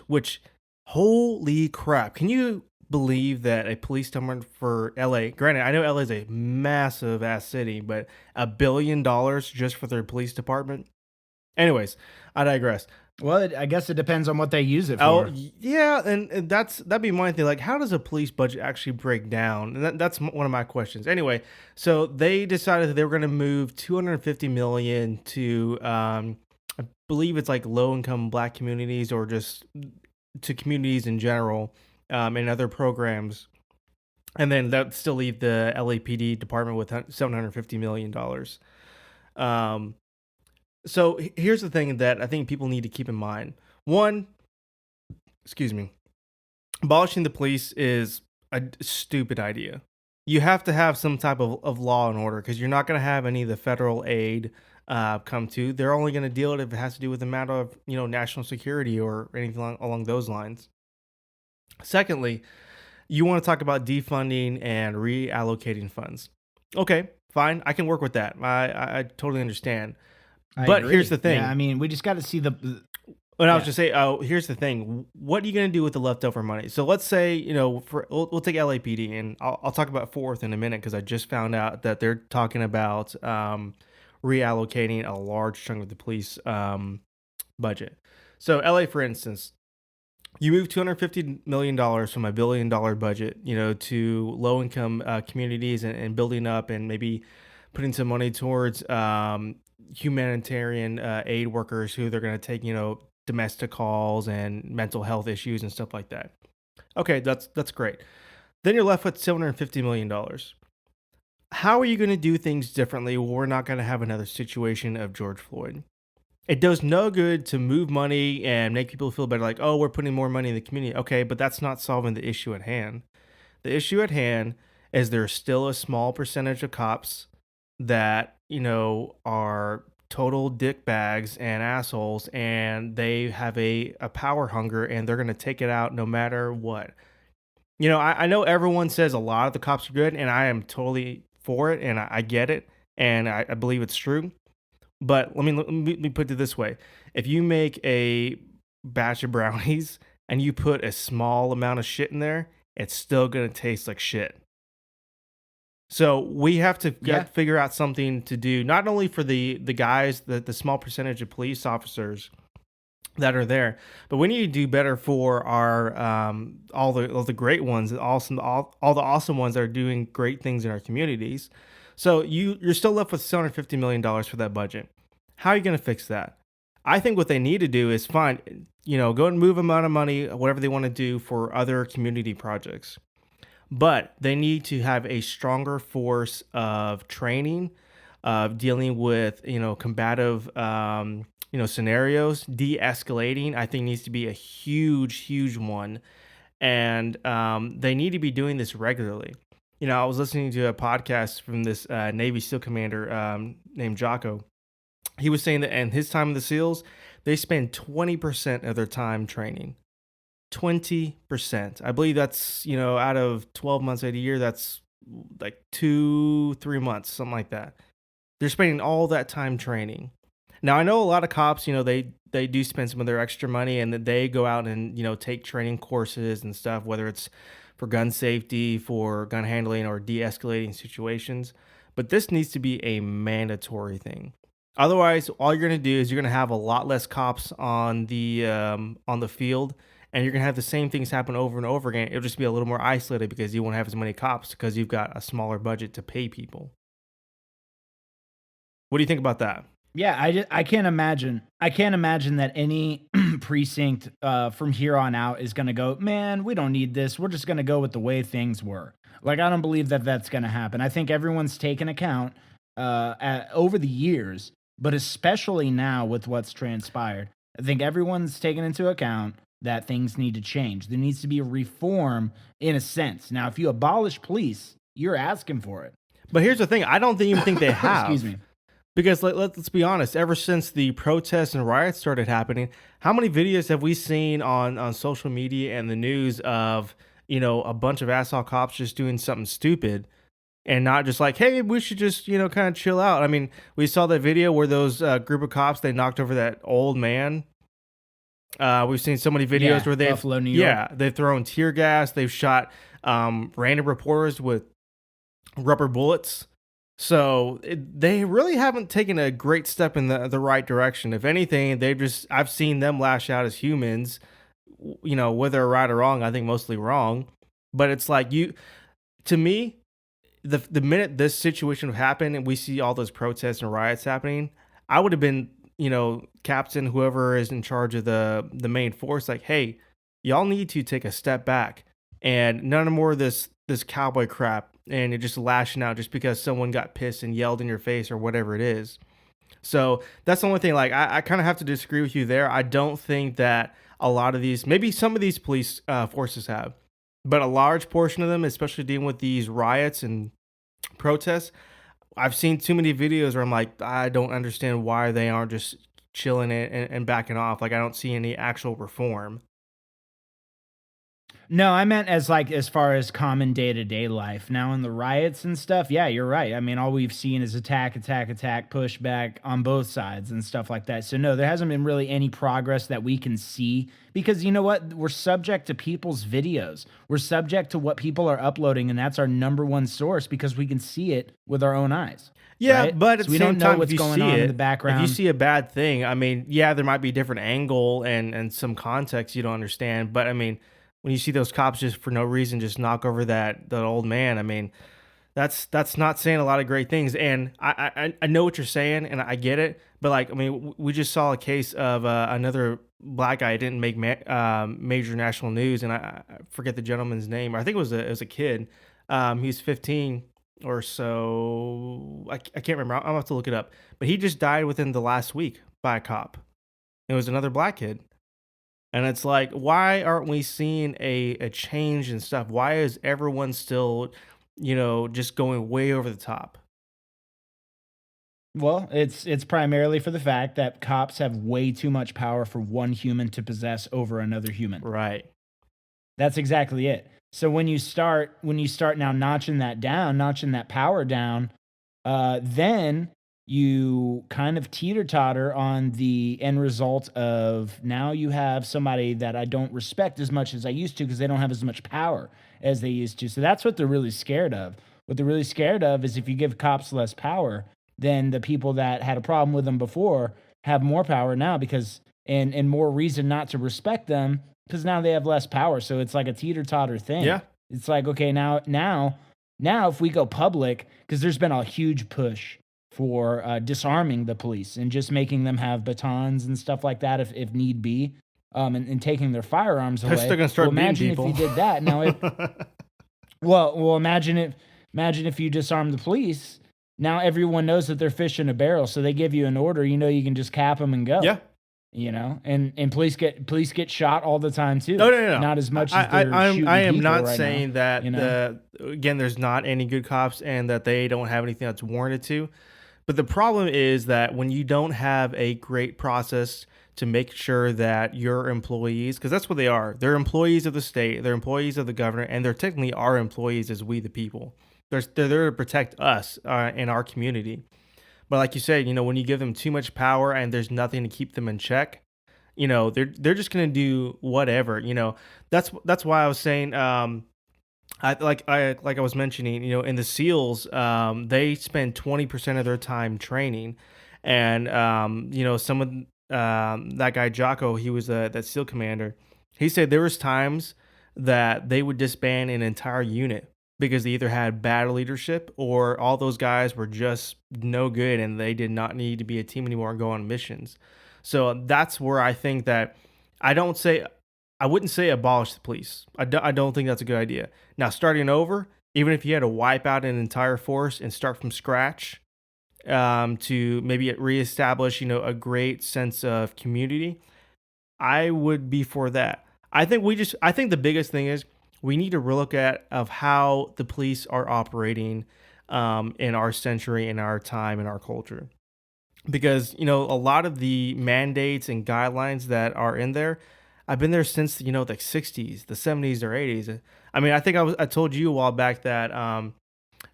which, holy crap! Can you believe that a police department for LA? Granted, I know LA is a massive ass city, but $1 billion just for their police department. Anyways, I digress. Well, I guess it depends on what they use it for. Oh, yeah, and that'd be my thing. Like, how does a police budget actually break down? And that's one of my questions. Anyway, so they decided that they were going to move $250 million to, I believe it's like low-income Black communities or just to communities in general, and other programs, and then that still leave the LAPD department with $750 million. So here's the thing that I think people need to keep in mind. One, excuse me, abolishing the police is a stupid idea. You have to have some type of law and order, because you're not going to have any of the federal aid come to. They're only going to deal with it if it has to do with a matter of, national security or anything along those lines. Secondly, you want to talk about defunding and reallocating funds. Okay, fine. I can work with that. I totally understand. But agree. here's the thing. Yeah, I mean, we just got to see the. And I was just say, here's the thing. What are you going to do with the leftover money? So let's say, we'll take LAPD, and I'll talk about Fort Worth in a minute, because I just found out that they're talking about reallocating a large chunk of the police budget. So LA, for instance, you move $250 million from a $1 billion budget, to low-income communities and building up and maybe putting some money towards humanitarian aid workers who they're going to take, domestic calls and mental health issues and stuff like that. Okay, that's great. Then you're left with $750 million. How are you going to do things differently when we're not going to have another situation of George Floyd? It does no good to move money and make people feel better, like, oh, we're putting more money in the community. Okay, but that's not solving the issue at hand. The issue at hand is there's still a small percentage of cops that, are total dick bags and assholes, and they have a power hunger, and they're going to take it out no matter what. I know everyone says a lot of the cops are good, and I am totally for it, and I get it, and I believe it's true. But let me put it this way. If you make a batch of brownies and you put a small amount of shit in there, it's still going to taste like shit. So we have to figure out something to do, not only for the guys, the small percentage of police officers that are there, but we need to do better for our all the great ones, all the awesome ones that are doing great things in our communities. So you're still left with $750 million for that budget. How are you going to fix that? I think what they need to do is find, go and move amount of money, whatever they want to do for other community projects. But they need to have a stronger force of training, of dealing with, combative, scenarios. De-escalating, I think, needs to be a huge one. And they need to be doing this regularly. I was listening to a podcast from this Navy SEAL commander named Jocko. He was saying that in his time in the SEALs, they spend 20% of their time training. 20%. I believe that's, out of 12 months out of a year, that's like 2-3 months, something like that. They're spending all that time training. Now, I know a lot of cops, they do spend some of their extra money and that they go out and, take training courses and stuff, whether it's for gun safety, for gun handling, or de-escalating situations. But this needs to be a mandatory thing. Otherwise, all you're going to do is you're going to have a lot less cops on the field, and you're going to have the same things happen over and over again. It'll just be a little more isolated because you won't have as many cops because you've got a smaller budget to pay people. What do you think about that? Yeah, I can't imagine. I can't imagine that any precinct from here on out is going to go, man, we don't need this. We're just going to go with the way things were. Like, I don't believe that that's going to happen. I think everyone's taken account over the years, but especially now with what's transpired. I think everyone's taken into account that things need to change. There needs to be a reform in a sense. Now, if you abolish police, you're asking for it. But here's the thing. I don't even think they have. Excuse me. Because let's be honest, ever since the protests and riots started happening, how many videos have we seen on social media and the news of, a bunch of asshole cops just doing something stupid and not just like, hey, we should just, kind of chill out. I mean, we saw that video where those group of cops, they knocked over that old man. We've seen so many videos where they've, Buffalo, New York. they've thrown tear gas. They've shot random reporters with rubber bullets. So they really haven't taken a great step in the right direction. If anything, I've seen them lash out as humans, whether right or wrong. I think mostly wrong, but it's like to me, the minute this situation happened and we see all those protests and riots happening, I would have been, captain, whoever is in charge of the main force, like, hey, y'all need to take a step back and none more of this cowboy crap. And you're just lashing out just because someone got pissed and yelled in your face or whatever it is. So that's the only thing. Like, I kind of have to disagree with you there. I don't think that a lot of these, maybe some of these police forces have, but a large portion of them, especially dealing with these riots and protests, I've seen too many videos where I'm like, I don't understand why they aren't just chilling it and backing off. Like, I don't see any actual reform. No, I meant as far as common day-to-day life. Now in the riots and stuff, yeah, you're right. I mean, all we've seen is attack, pushback on both sides and stuff like that. So no, there hasn't been really any progress that we can see because you know what? We're subject to people's videos. We're subject to what people are uploading, and that's our number one source because we can see it with our own eyes. Yeah, right? but at so the we same don't know time, what's if you going see on it, in the background. if you see a bad thing, I mean, yeah, there might be a different angle and some context you don't understand, but I mean, when you see those cops just for no reason just knock over that old man, I mean, that's not saying a lot of great things. And I know what you're saying, and I get it. But like, I mean, we just saw a case of another black guy. It didn't make major national news, and I forget the gentleman's name. I think it was a kid. He's 15 or so. I can't remember. I'll have to look it up. But he just died within the last week by a cop. It was another black kid. And it's like, why aren't we seeing a change and stuff? Why is everyone still, just going way over the top? Well, it's primarily for the fact that cops have way too much power for one human to possess over another human. Right. That's exactly it. So when you start now notching that power down, then you kind of teeter-totter on the end result of now you have somebody that I don't respect as much as I used to because they don't have as much power as they used to. So that's what they're really scared of. What they're really scared of is if you give cops less power, then the people that had a problem with them before have more power now because and more reason not to respect them because now they have less power. So it's like a teeter-totter thing. Yeah. It's like, okay, now if we go public, because there's been a huge push for disarming the police and just making them have batons and stuff like that if need be, and taking their firearms away. They're still gonna start beating people. Imagine if you did that. Now, well, imagine if you disarm the police. Now everyone knows that they're fish in a barrel, so they give you an order. You know you can just cap them and go. Yeah. You know, and police get shot all the time too. No. Not as much as they're shooting I am people not right saying now, that you know? again, there's not any good cops and that they don't have anything that's warranted to. But the problem is that when you don't have a great process to make sure that your employees, because that's what they are, they're employees of the state, they're employees of the governor, and they're technically our employees as we the people. They're there to protect us in our community. But like you said, when you give them too much power and there's nothing to keep them in check, they're just gonna do whatever. That's why I was saying, I was mentioning, in the SEALs, they spend 20% of their time training, and some of that guy Jocko, he was that SEAL commander. He said there was times that they would disband an entire unit because they either had bad leadership or all those guys were just no good and they did not need to be a team anymore and go on missions. So that's where I think that I wouldn't say abolish the police. I don't think that's a good idea. Now, starting over, even if you had to wipe out an entire force and start from scratch, to maybe reestablish, a great sense of community, I would be for that. I think the biggest thing is we need to relook at of how the police are operating in our century, in our time, in our culture. Because, a lot of the mandates and guidelines that are in there, I've been there since, the 60s, the 70s or 80s. I mean, I think I told you a while back that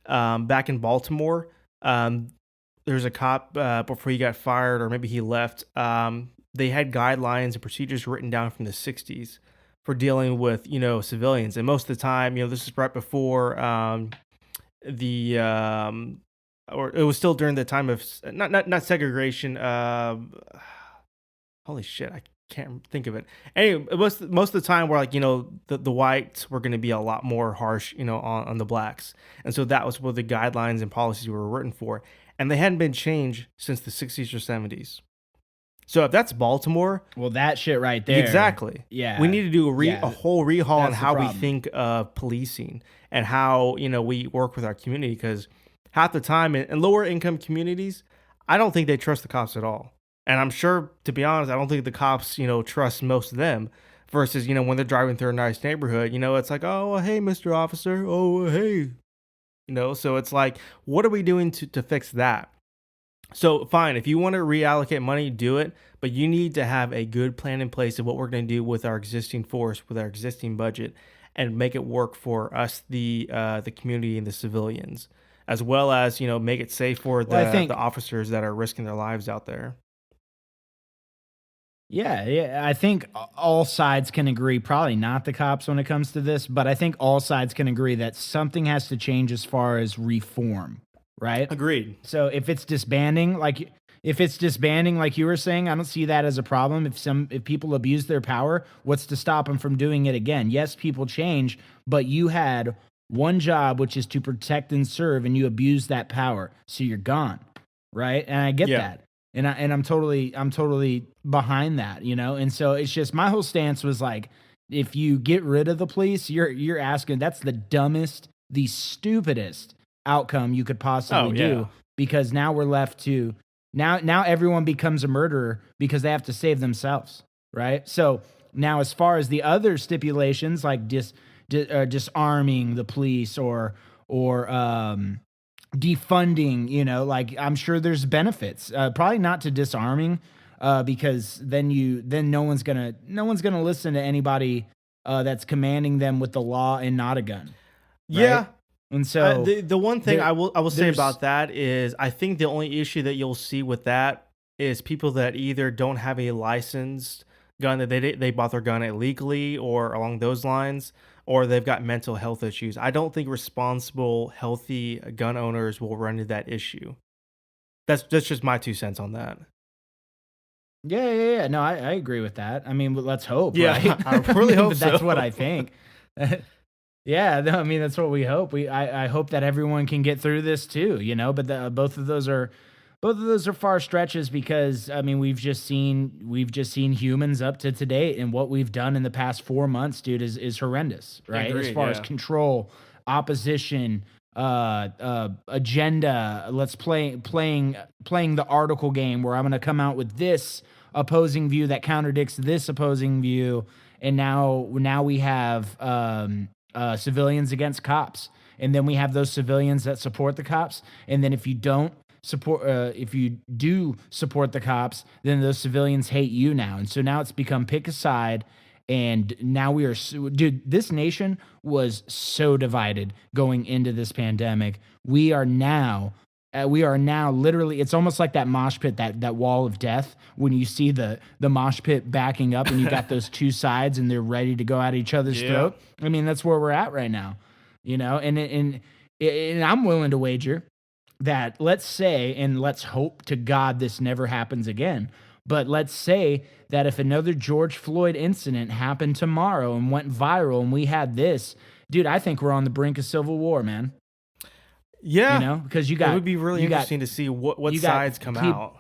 back in Baltimore, there's a cop before he got fired or maybe he left. They had guidelines and procedures written down from the 60s for dealing with, civilians. And most of the time, this is right before or it was still during the time of not segregation. Holy shit, I can't think of it. Anyway, it was most of the time where the whites were going to be a lot more harsh, on the blacks, and so that was what the guidelines and policies were written for, and they hadn't been changed since the 60s or 70s. So if that's Baltimore, well, that shit right there, exactly. Yeah, we need to do a whole rehaul on how we think of policing and how we work with our community, because half the time in lower income communities, I don't think they trust the cops at all. And I'm sure, to be honest, I don't think the cops, trust most of them versus, when they're driving through a nice neighborhood, it's like, oh, hey, Mr. Officer. Oh, hey, so it's like, what are we doing to fix that? So fine, if you want to reallocate money, do it, but you need to have a good plan in place of what we're going to do with our existing force, with our existing budget, and make it work for us, the community and the civilians, as well as, make it safe for the officers that are risking their lives out there. Yeah, I think all sides can agree, probably not the cops when it comes to this, but I think all sides can agree that something has to change as far as reform, right? Agreed. So if it's disbanding, like you were saying, I don't see that as a problem. If people abuse their power, what's to stop them from doing it again? Yes, people change, but you had one job, which is to protect and serve, and you abuse that power, so you're gone, right? And I get that. And I'm totally behind that, And so it's just my whole stance was like, if you get rid of the police, you're asking, that's the dumbest, the stupidest outcome you could possibly do, because now we're left to now everyone becomes a murderer because they have to save themselves, right? So now, as far as the other stipulations like disarming the police or defunding, like I'm sure there's benefits, probably not to disarming, because then no one's gonna listen to anybody that's commanding them with the law and not a gun. Right? Yeah, And so the one thing there- I will say there's- about that is I think the only issue that you'll see with that is people that either don't have a licensed gun, that they bought their gun illegally or along those lines, or they've got mental health issues. I don't think responsible, healthy gun owners will run into that issue. That's just my 2 cents on that. Yeah. No, I agree with that. I mean, let's hope. Yeah, right? I really hope That's so. what I think. Yeah, no, I mean that's what we hope. I hope that everyone can get through this too, you know. But both of those are far stretches because I mean we've just seen humans up to today, and what we've done in the past 4 months, dude, is horrendous, right? Agreed, as far as yeah. control, opposition, agenda. Let's playing the article game where I'm going to come out with this opposing view that contradicts this opposing view, and now we have civilians against cops, and then we have those civilians that support the cops, and then if you do support the cops, then those civilians hate you now, and so now it's become pick a side. And now we are, dude, this nation was so divided going into this pandemic. We are now literally, it's almost like that mosh pit, that wall of death, when you see the mosh pit backing up and you got those two sides and they're ready to go at each other's throat. I mean, that's where we're at right now, you know, and I'm willing to wager that, let's say, and let's hope to God this never happens again, but let's say that if another George Floyd incident happened tomorrow and went viral and we had this, dude, I think we're on the brink of civil war, man. Yeah, you know, because it would be really interesting to see what sides come out.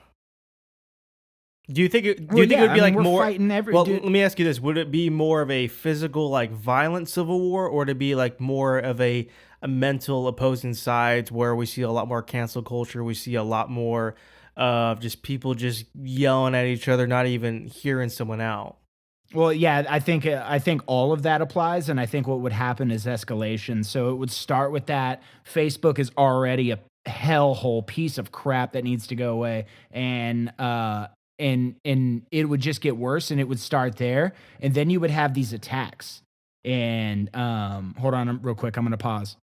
Do you think it would be like more fighting let me ask you this: would it be more of a physical, like violent civil war, or to be like more of a mental opposing sides where we see a lot more cancel culture, we see a lot more of just people just yelling at each other, not even hearing someone out? Well, yeah, I think all of that applies, and I think what would happen is escalation. So it would start with that. Facebook is already a hellhole piece of crap that needs to go away, and it would just get worse, and it would start there, and then you would have these attacks. And hold on, real quick, I'm gonna pause.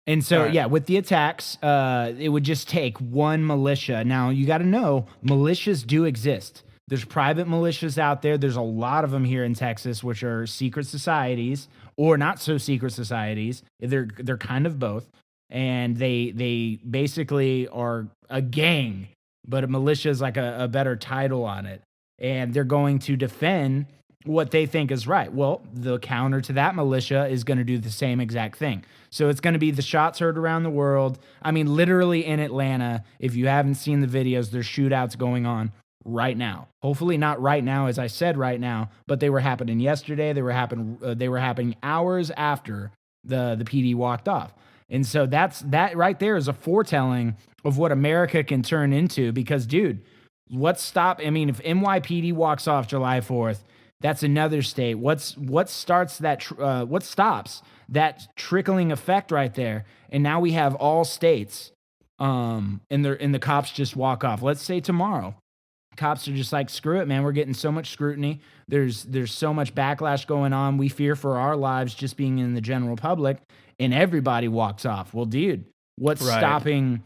And so, right. Yeah, with the attacks, it would just take one militia. Now, you got to know, militias do exist. There's private militias out there. There's a lot of them here in Texas, which are secret societies or not so secret societies. They're kind of both. And they basically are a gang, but a militia is like a better title on it. And they're going to defend what they think is right. Well, the counter to that militia is going to do the same exact thing. So it's going to be the shots heard around the world. I mean, literally in Atlanta, if you haven't seen the videos, there's shootouts going on right now. Hopefully not right now, as I said right now, but they were happening yesterday. They were happening hours after the PD walked off. And so that right there is a foretelling of what America can turn into, because, dude, if NYPD walks off July 4th, that's another state. What stops that trickling effect right there? And now we have all states, and the cops just walk off. Let's say tomorrow, cops are just like, screw it, man. We're getting so much scrutiny. There's so much backlash going on. We fear for our lives just being in the general public, and everybody walks off. Well, dude, what's stopping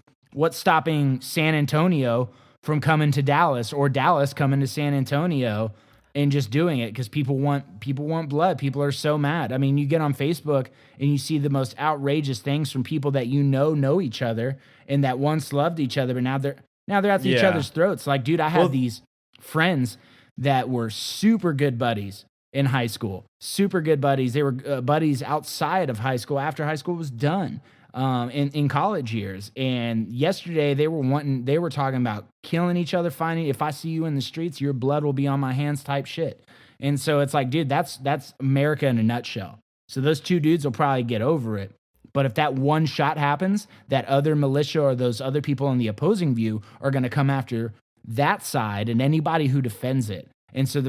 San Antonio from coming to Dallas, or Dallas coming to San Antonio and just doing it? Because people want blood. People are so mad. I mean, you get on Facebook and you see the most outrageous things from people that know each other and that once loved each other, but now they're at each other's throats. Like, dude, I had these friends that were super good buddies in high school. Super good buddies. They were buddies outside of high school, after high school was done, in college years. And yesterday they were talking about killing each other, finding, if I see you in the streets, your blood will be on my hands type shit. And so it's like, dude, that's America in a nutshell. So those two dudes will probably get over it. But if that one shot happens, that other militia or those other people in the opposing view are going to come after that side and anybody who defends it. And so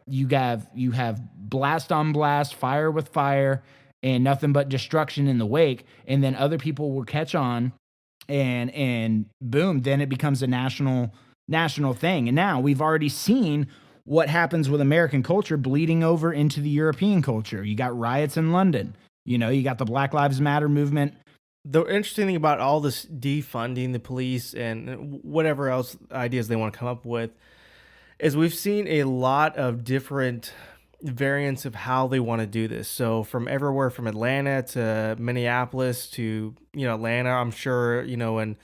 you have blast on blast, fire with fire, and nothing but destruction in the wake. And then other people will catch on, and boom, then it becomes a national thing. And now we've already seen what happens with American culture bleeding over into the European culture. You got riots in London. You got the Black Lives Matter movement. The interesting thing about all this defunding the police and whatever else ideas they want to come up with is we've seen a lot of different variants of how they want to do this. So from everywhere from Atlanta to Minneapolis to, Atlanta, I'm sure, in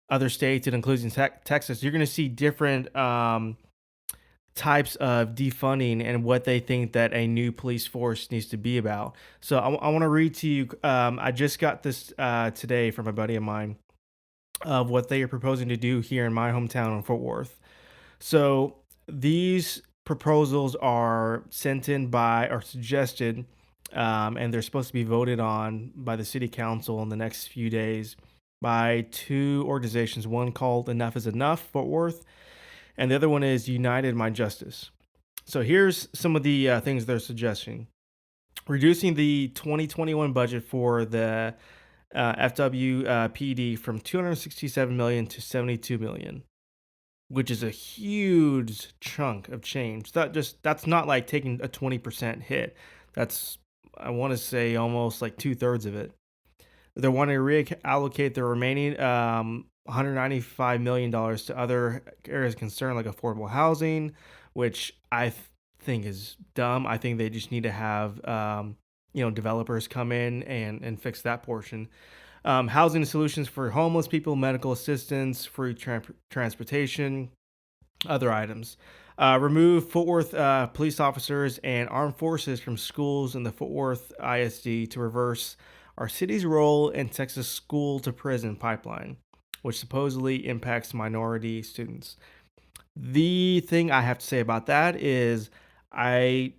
other states, and including Texas, you're going to see different types of defunding and what they think that a new police force needs to be about. So I want to read to you. I just got this today from a buddy of mine of what they are proposing to do here in my hometown in Fort Worth. So these proposals are sent in by or suggested, and they're supposed to be voted on by the city council in the next few days by two organizations, one called Enough is Enough Fort Worth, and the other one is United My Justice. So here's some of the things they're suggesting. Reducing the 2021 budget for the FWPD from 267 million to 72 million, which is a huge chunk of change. That's not like taking a 20% hit. That's, I want to say, almost like 2/3 of it. They're wanting to reallocate the remaining $195 million to other areas of concern like affordable housing, which I think is dumb. I think they just need to have developers come in and fix that portion. Housing solutions for homeless people, medical assistance, free transportation, other items. Remove Fort Worth police officers and armed forces from schools in the Fort Worth ISD to reverse our city's role in Texas school to prison pipeline, which supposedly impacts minority students. The thing I have to say about that is I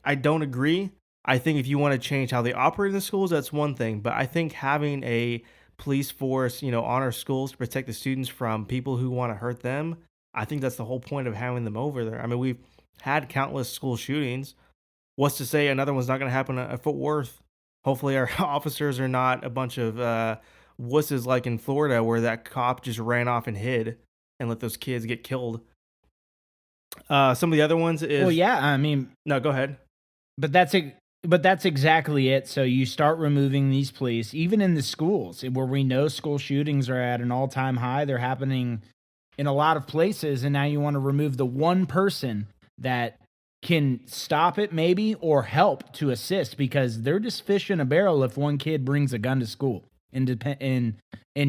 don't agree. I think if you want to change how they operate in the schools, that's one thing. But I think having a police force, on our schools to protect the students from people who want to hurt them, I think that's the whole point of having them over there. I mean, we've had countless school shootings. What's to say another one's not going to happen at Fort Worth? Hopefully our officers are not a bunch of wusses like in Florida where that cop just ran off and hid and let those kids get killed. Some of the other ones is... Well, yeah, I mean... No, go ahead. But that's exactly it. So you start removing these police, even in the schools, where we know school shootings are at an all-time high. They're happening in a lot of places, and now you want to remove the one person that can stop it maybe or help to assist, because they're just fish in a barrel if one kid brings a gun to school and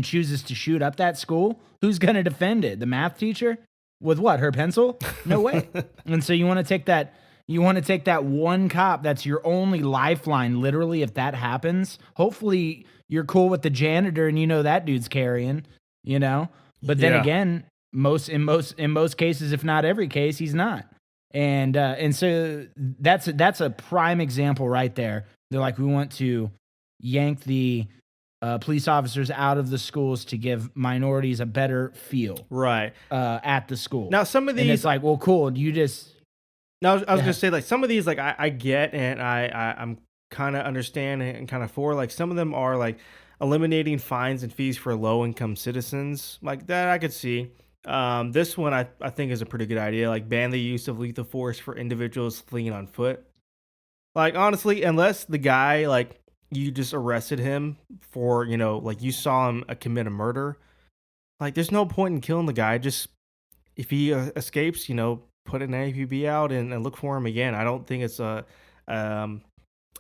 chooses to shoot up that school. Who's going to defend it? The math teacher? With what? Her pencil? No way. And so you want to take that one cop that's your only lifeline, literally, if that happens. Hopefully you're cool with the janitor and that dude's carrying, But then again, in most cases, if not every case, he's not. And so that's a prime example right there. They're like, we want to yank the police officers out of the schools to give minorities a better feel, right? At the school. Now, some of these, and it's like, well, cool. You just. No, I was gonna say, like, some of these, like, I get, and I'm kind of understand and kind of for, like, some of them are like eliminating fines and fees for low income citizens, like that I could see. This one I think is a pretty good idea. Like, ban the use of lethal force for individuals fleeing on foot. Like, honestly, unless the guy, like, you just arrested him for, like, you saw him commit a murder, like, there's no point in killing the guy. Just, if he escapes, put an APB out and look for him again. I don't think it's a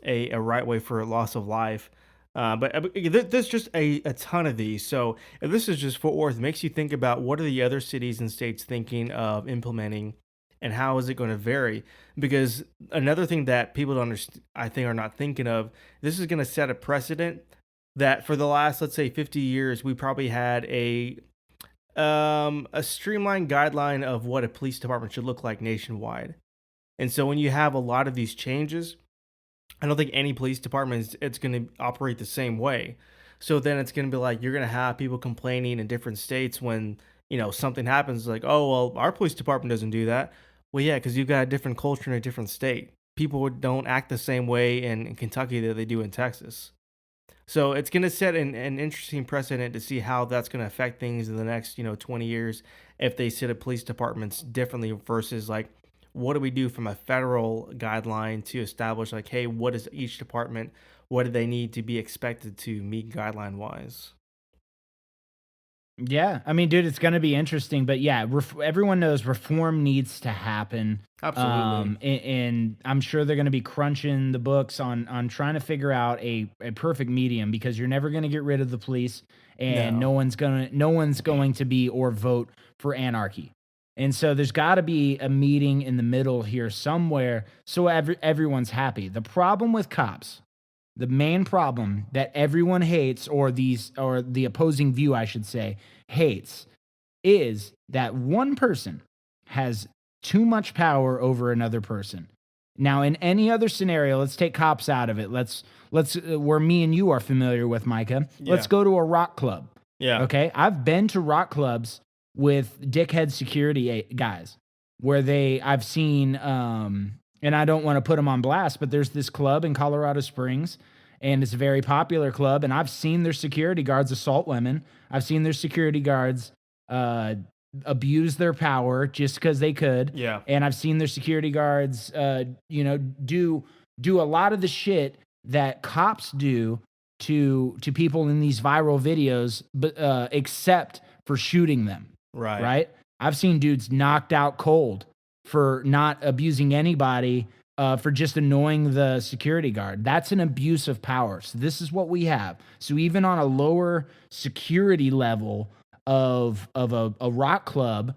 right way for a loss of life. But there's just a ton of these. So if this is just Fort Worth, it makes you think about what are the other cities and states thinking of implementing, and how is it going to vary? Because another thing that people don't understand, I think, are not thinking of, this is going to set a precedent that for the last, let's say, 50 years, we probably had a streamlined guideline of what a police department should look like nationwide. And so when you have a lot of these changes, I don't think any police department it's going to operate the same way. So then it's going to be like, you're going to have people complaining in different states when, something happens, like, oh, well, our police department doesn't do that. Well, yeah, because you've got a different culture in a different state. People don't act the same way in Kentucky that they do in Texas. So it's going to set an interesting precedent to see how that's going to affect things in the next, 20 years if they set up police departments differently versus like what do we do from a federal guideline to establish like, hey, what is each department? What do they need to be expected to meet guideline wise? Yeah, I mean, dude, it's gonna be interesting, but yeah, everyone knows reform needs to happen. Absolutely. And I'm sure they're gonna be crunching the books on trying to figure out a perfect medium because you're never gonna get rid of the police, and No. no one's going to be or vote for anarchy. And so there's got to be a meeting in the middle here somewhere, so everyone's happy. The problem with cops, the main problem that everyone hates, or the opposing view, I should say, hates, is that one person has too much power over another person. Now, in any other scenario, let's take cops out of it. Let's where me and you are familiar with, Micah. Let's Yeah. go to a rock club. Yeah. Okay, I've been to rock clubs with dickhead security guys where I've seen, and I don't want to put them on blast, but there's this club in Colorado Springs, and it's a very popular club, and I've seen their security guards assault women. I've seen their security guards abuse their power just because they could. Yeah. And I've seen their security guards, do a lot of the shit that cops do to people in these viral videos, but except for shooting them. Right? I've seen dudes knocked out cold for not abusing anybody, for just annoying the security guard. That's an abuse of power. So this is what we have. So even on a lower security level of a rock club,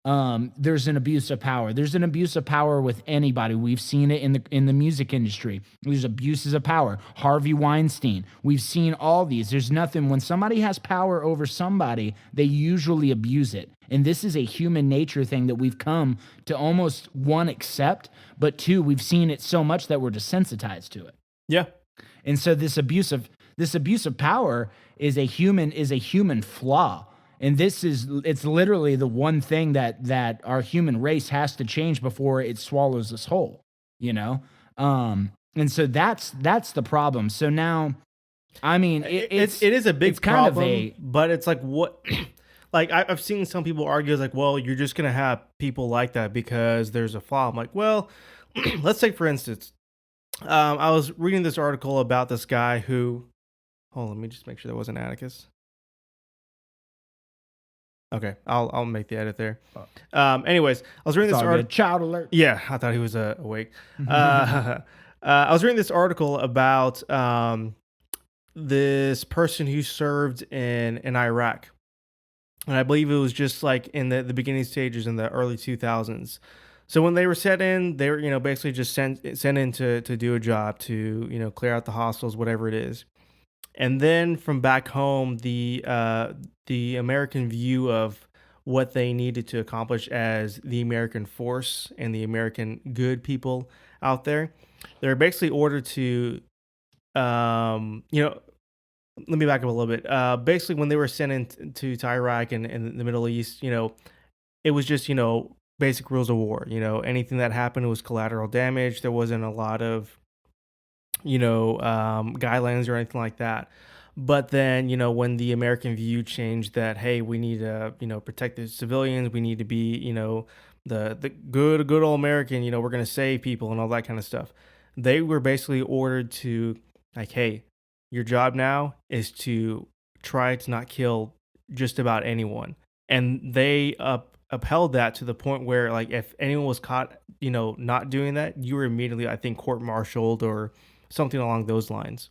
there's an abuse of power. There's an abuse of power with anybody. We've seen it in the music industry. There's abuses of power. Harvey Weinstein. We've seen all these. There's nothing. When somebody has power over somebody, they usually abuse it. And this is a human nature thing that we've come to almost, one, accept, but two, we've seen it so much that we're desensitized to it. Yeah. And so this abuse of power is a human flaw. And it's literally the one thing that our human race has to change before it swallows us whole, you know? And so that's the problem. So now, I mean, it is a big kind problem, of but it's like what, like I've seen some people argue, it's like, well, you're just going to have people like that because there's a flaw. I'm like, well, let's take, for instance, I was reading this article about this guy who, hold on, let me just make sure that wasn't Atticus. Okay, I'll make the edit there. Anyways, I was reading this article. Child alert. Yeah, I thought he was awake. I was reading this article about this person who served in Iraq, and I believe it was just like in the beginning stages in the early 2000s. So when they were set in, they were basically just sent in to do a job to clear out the hostels, whatever it is. And then from back home, the American view of what they needed to accomplish as the American force and the American good people out there, they're basically ordered to, let me back up a little bit. Basically, when they were sent into to Iraq and the Middle East, it was just, basic rules of war. Anything that happened was collateral damage. There wasn't a lot of guidelines or anything like that. But then, when the American view changed that, hey, we need to, protect the civilians, we need to be, the good old American, we're going to save people and all that kind of stuff. They were basically ordered to, like, hey, your job now is to try to not kill just about anyone. And they upheld that to the point where, like, if anyone was caught, not doing that, you were immediately, I think, court-martialed or something along those lines.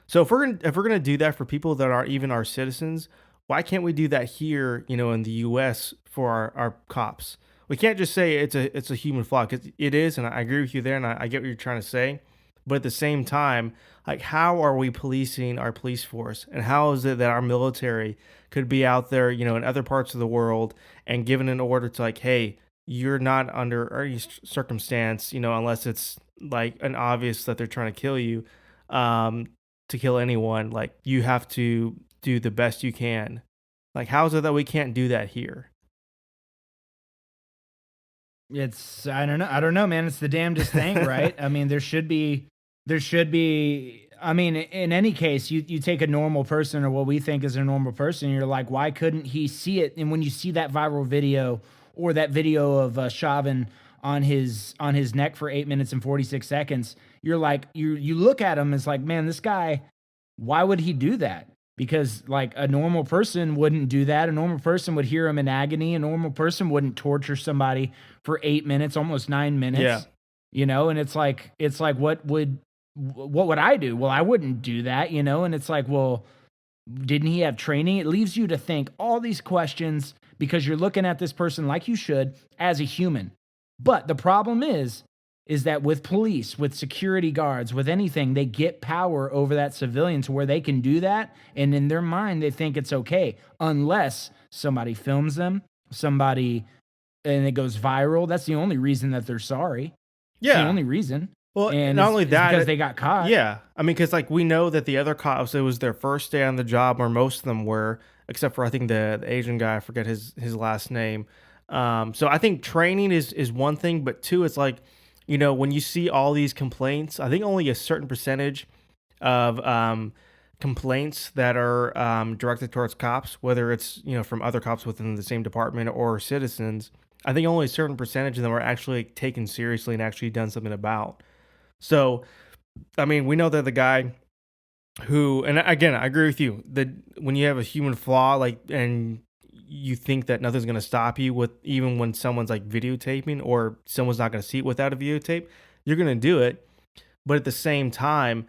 So if we're gonna do that for people that are even our citizens, why can't we do that here, in the U.S. for our cops? We can't just say it's a human flaw, because it is, and I agree with you there, and I get what you're trying to say. But at the same time, like, how are we policing our police force, and how is it that our military could be out there, in other parts of the world and given an order to, like, hey, you're not under any circumstance, unless it's like an obvious that they're trying to kill you, to kill anyone, like, you have to do the best you can. Like, how is it that we can't do that here? I don't know, man. It's the damnedest thing, right? I mean, there should be, I mean, in any case, you take a normal person, or what we think is a normal person, and you're like, why couldn't he see it? And when you see that viral video, or that video of Chauvin on his neck for 8 minutes and 46 seconds, you're like, you look at him, it's like, man, this guy, why would he do that? Because like a normal person wouldn't do that. A normal person would hear him in agony. A normal person wouldn't torture somebody for 8 minutes, almost 9 minutes. Yeah. You know, and it's like what would I do? Well, I wouldn't do that, you know, and it's like, well, didn't he have training? It leaves you to think all these questions because you're looking at this person like you should as a human. But the problem is that with police, with security guards, with anything, they get power over that civilian to where they can do that. And in their mind, they think it's okay unless somebody films them, and it goes viral. That's the only reason that they're sorry. Yeah. It's the only reason. Well, and not only that, because they got caught. Yeah. I mean, because like we know that the other cops, it was their first day on the job, or most of them were, except for I think the Asian guy, I forget his last name. So I think training is one thing, but two, it's like, you know, when you see all these complaints, I think only a certain percentage of complaints that are directed towards cops, whether it's, you know, from other cops within the same department or citizens, I think only a certain percentage of them are actually taken seriously and actually done something about. So, I mean, we know that the guy who, and again, I agree with you, that when you have a human flaw, like, and you think that nothing's going to stop you with, even when someone's like videotaping or someone's not going to see it without a videotape, you're going to do it. But at the same time,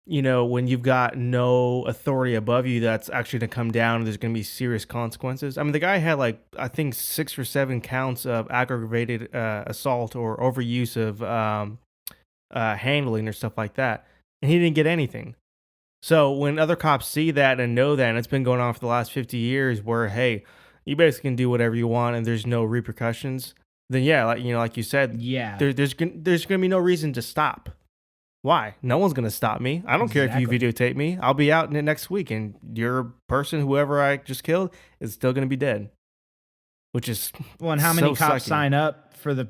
you know, when you've got no authority above you that's actually going to come down, and there's going to be serious consequences. I mean, the guy had like, I think 6 or 7 counts of aggravated assault or overuse of handling or stuff like that, and he didn't get anything. So when other cops see that and know that, and it's been going on for the last 50 years, where hey, you basically can do whatever you want and there's no repercussions, then yeah, like, you know, like you said, yeah, there's gonna be no reason to stop. Why? No one's gonna stop me. I don't care if you videotape me. I'll be out in it next week, and your person, whoever I just killed, is still gonna be dead. Which is well, and how many cops sign up for the?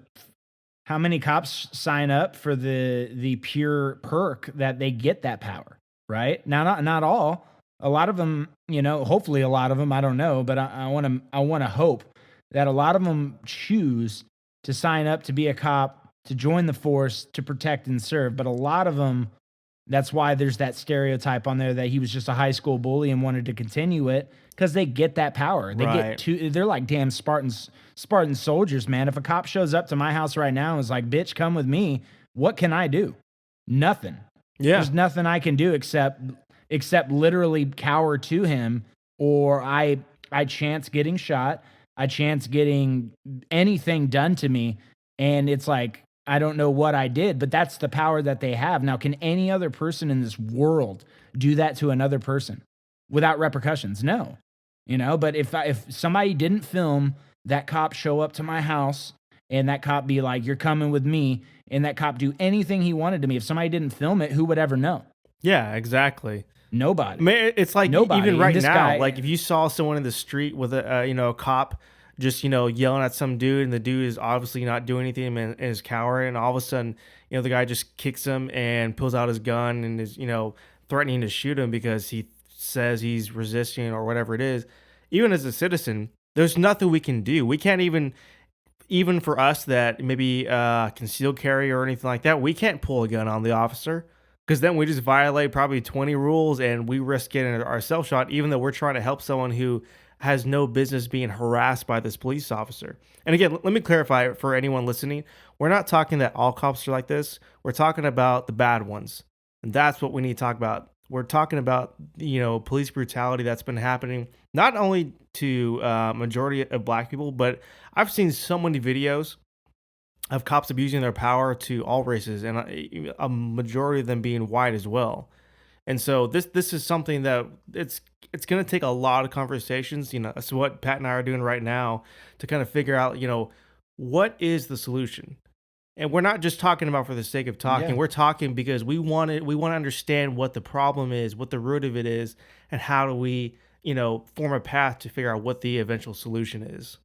How many cops sign up for the pure perk that they get that power, right? Now, not all. A lot of them, you know, hopefully a lot of them, I don't know, but I want to hope that a lot of them choose to sign up to be a cop, to join the force, to protect and serve. But a lot of them, that's why there's that stereotype on there that he was just a high school bully and wanted to continue it, because they get that power. They're like damn Spartan soldiers, man. If a cop shows up to my house right now and is like, bitch, come with me, what can I do? Nothing. Yeah. There's nothing I can do except literally cower to him, or I chance getting shot. I chance getting anything done to me. And it's like, I don't know what I did, but that's the power that they have. Now, can any other person in this world do that to another person without repercussions? No. You know, but if somebody didn't film that cop show up to my house and that cop be like, you're coming with me, and that cop do anything he wanted to me, if somebody didn't film it, who would ever know? Yeah, exactly. Nobody. I mean, it's like nobody. Even right now, like if you saw someone in the street with a cop just, you know, yelling at some dude, and the dude is obviously not doing anything and is cowering, and all of a sudden, you know, the guy just kicks him and pulls out his gun and is, you know, threatening to shoot him because he says he's resisting or whatever it is. Even as a citizen, there's nothing we can do. We can't even for us that maybe concealed carry or anything like that, we can't pull a gun on the officer, because then we just violate probably 20 rules and we risk getting ourselves shot, even though we're trying to help someone who has no business being harassed by this police officer. And again, let me clarify for anyone listening, we're not talking that all cops are like this. We're talking about the bad ones. And that's what we need to talk about. We're talking about, you know, police brutality that's been happening not only to majority of black people, but I've seen so many videos of cops abusing their power to all races, and a majority of them being white as well. And so this is something that it's going to take a lot of conversations. You know, that's what Pat and I are doing right now to kind of figure out, you know, what is the solution. And we're not just talking about for the sake of talking. Yeah. We're talking because we want to understand what the problem is, what the root of it is, and how do we, you know, form a path to figure out what the eventual solution is.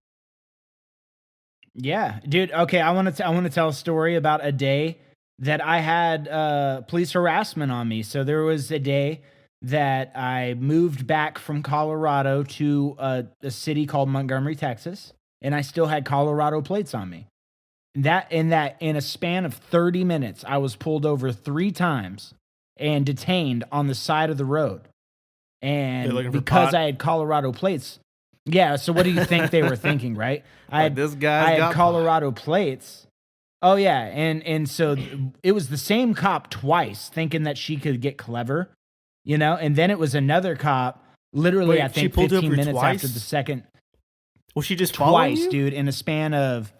Yeah, dude. Okay, I want to tell a story about a day that I had police harassment on me. So there was a day that I moved back from Colorado to a city called Montgomery, Texas, and I still had Colorado plates on me. that in a span of 30 minutes, I was pulled over 3 times and detained on the side of the road. And because I had Colorado plates. Yeah, so what do you think they were thinking, right? I had Colorado plates. Oh yeah, and so it was the same cop twice, thinking that she could get clever, and then it was another cop, literally. Wait, I think 15 minutes after the second. Was she just twice, you? dude, in a span of.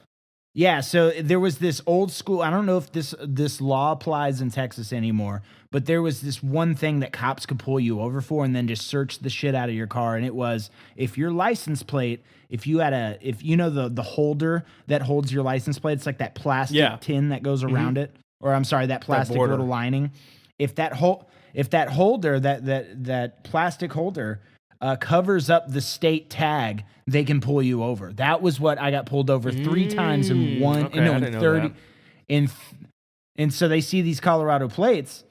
Yeah, so there was this old school. I don't know if this law applies in Texas anymore, but there was this one thing that cops could pull you over for, and then just search the shit out of your car. And it was, if your license plate, if you know the holder that holds your license plate, it's like that plastic tin that goes around it, or I'm sorry, that plastic little lining. If that holder, that plastic holder covers up the state tag, they can pull you over. That was what I got pulled over 3 times in one, in 30. And so they see these Colorado plates,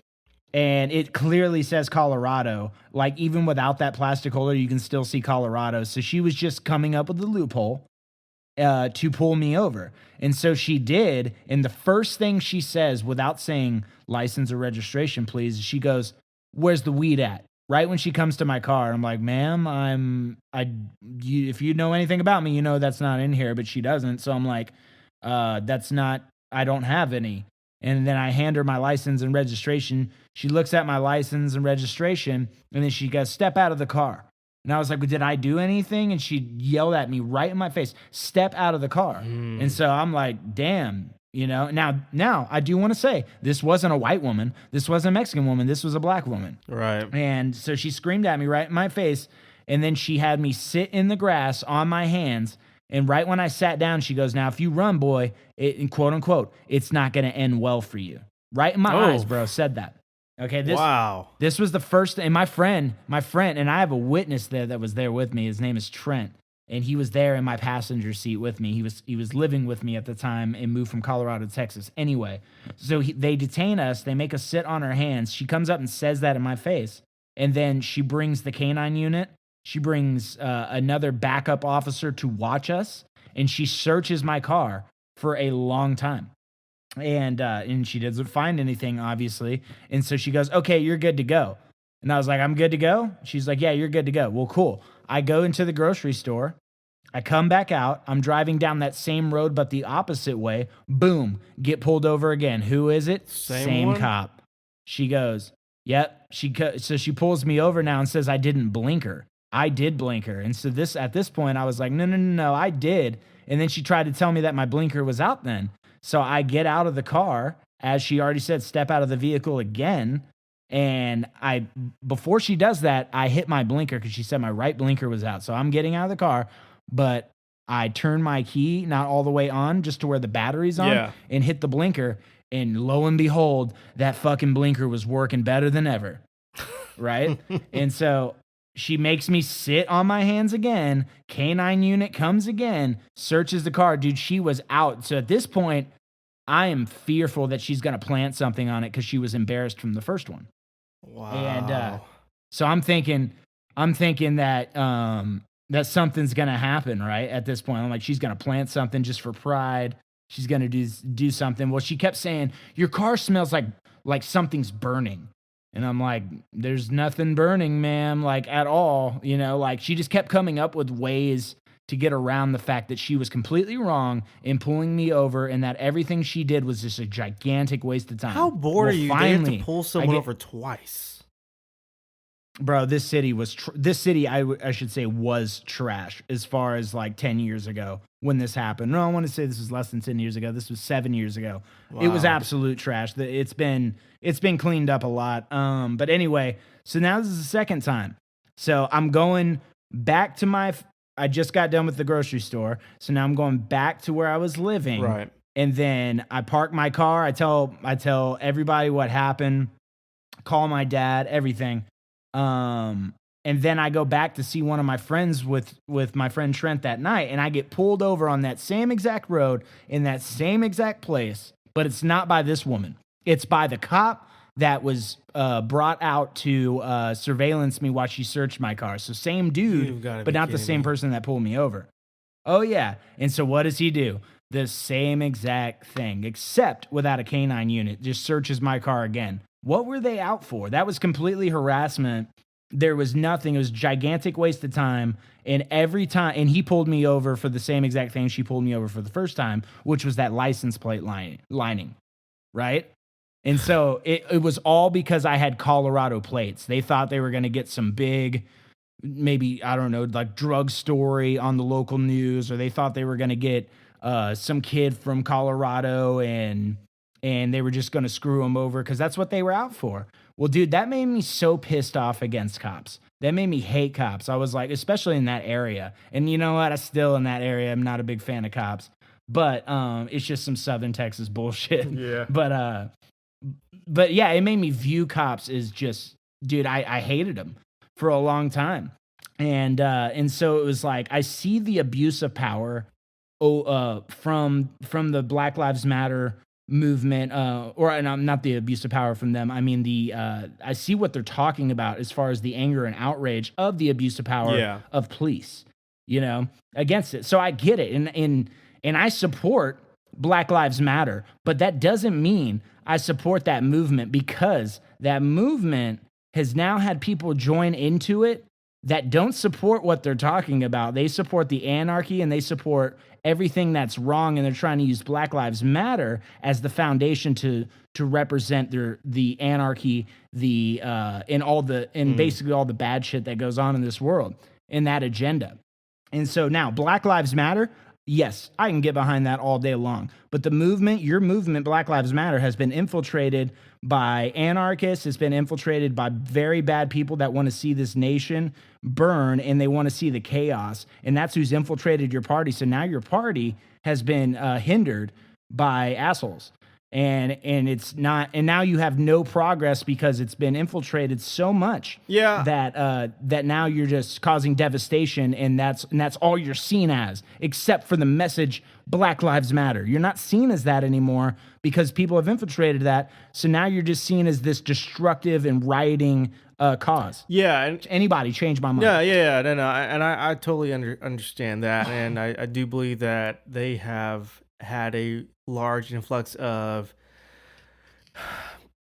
and it clearly says Colorado. Like, even without that plastic holder, you can still see Colorado. So she was just coming up with a loophole to pull me over. And so she did. And the first thing she says, without saying license or registration, please, she goes, "Where's the weed at?" Right when she comes to my car, I'm like, "Ma'am, if you know anything about me, you know that's not in here," but she doesn't. So I'm like, "That's not, I don't have any." And then I hand her my license and registration. She looks at my license and registration, and then she goes, "Step out of the car." And I was like, "Well, did I do anything?" And she yelled at me right in my face, "Step out of the car." And so I'm like, damn. Now I do want to say, this wasn't a white woman. This wasn't a Mexican woman. This was a black woman. Right. And so she screamed at me right in my face. And then she had me sit in the grass on my hands. And right when I sat down, she goes, "Now, if you run, boy, quote unquote, it's not going to end well for you." Right in my eyes, bro, said that. Okay. This was the first, and my friend, and I have a witness there that was there with me. His name is Trent. And he was there in my passenger seat with me. He was living with me at the time and moved from Colorado to Texas. Anyway, so they detain us. They make us sit on our hands. She comes up and says that in my face. And then she brings the canine unit. She brings another backup officer to watch us. And she searches my car for a long time. And she doesn't find anything, obviously. And so she goes, "Okay, you're good to go." And I was like, "I'm good to go?" She's like, "Yeah, you're good to go." Well, cool. I go into the grocery store. I come back out. I'm driving down that same road, but the opposite way. Boom. Get pulled over again. Who is it? Same cop. She goes, "Yep." So she pulls me over now and says I didn't blink her. I did blink her. And so at this point, I was like, no, I did. And then she tried to tell me that my blinker was out then. So I get out of the car, as she already said, step out of the vehicle again. And before she does that, I hit my blinker because she said my right blinker was out. So I'm getting out of the car, but I turn my key not all the way on, just to where the battery's on, and hit the blinker. And lo and behold, that fucking blinker was working better than ever. Right? And so she makes me sit on my hands again. Canine unit comes again, searches the car. Dude, she was out. So at this point, I am fearful that she's going to plant something on it because she was embarrassed from the first one. Wow. And so I'm thinking that that something's gonna happen, right? At this point, I'm like, she's gonna plant something just for pride. She's gonna do something. Well, she kept saying, "Your car smells like something's burning," and I'm like, "There's nothing burning, ma'am, like at all." Like she just kept coming up with ways to get around the fact that she was completely wrong in pulling me over, and that everything she did was just a gigantic waste of time. How bored are you? Finally, they have to pull someone over twice. Bro, this city was I should say was trash as far as like 10 years ago when this happened. No, I want to say this was less than 10 years ago. This was 7 years ago. Wow. It was absolute trash. It's been cleaned up a lot. But anyway, so now this is the second time. So I'm going back to I just got done with the grocery store, so now I'm going back to where I was living. Right. And then I park my car. I tell everybody what happened, call my dad, everything. And then I go back to see one of my friends with my friend Trent that night, and I get pulled over on that same exact road in that same exact place, but it's not by this woman. It's by the cop that was brought out to surveillance me while she searched my car. So same dude, but not the same person that pulled me over. Oh, yeah. And so what does he do? The same exact thing, except without a canine unit. Just searches my car again. What were they out for? That was completely harassment. There was nothing. It was gigantic waste of time. And every time, and he pulled me over for the same exact thing she pulled me over for the first time, which was that license plate lining, right? And so it was all because I had Colorado plates. They thought they were going to get some big, maybe, I don't know, like drug story on the local news, or they thought they were going to get some kid from Colorado and they were just going to screw him over because that's what they were out for. Well, dude, that made me so pissed off against cops. That made me hate cops. I was like, especially in that area. And you know what? I still in that area, I'm not a big fan of cops. But it's just some Southern Texas bullshit. Yeah. But yeah, it made me view cops as just, dude, I hated them for a long time. And so it was like, I see the abuse of power from the Black Lives Matter movement, or not the abuse of power from them. I mean, I see what they're talking about as far as the anger and outrage of the abuse of power of police, against it. So I get it. And I support Black Lives Matter, but that doesn't mean I support that movement, because that movement has now had people join into it that don't support what they're talking about. They support the anarchy and they support everything that's wrong, and they're trying to use Black Lives Matter as the foundation to represent the anarchy, and basically all the bad shit that goes on in this world in that agenda. And so now Black Lives Matter, yes, I can get behind that all day long. But the movement, your movement, Black Lives Matter, has been infiltrated by anarchists. It's been infiltrated by very bad people that want to see this nation burn, and they want to see the chaos. And that's who's infiltrated your party. So now your party has been hindered by assholes. And it's not, and now you have no progress because it's been infiltrated so much that now you're just causing devastation, and that's all you're seen as, except for the message Black Lives Matter. You're not seen as that anymore because people have infiltrated that. So now you're just seen as this destructive and rioting cause. Yeah, and anybody change my mind? Yeah. No, and I totally understand that, and I do believe that they have had a large influx of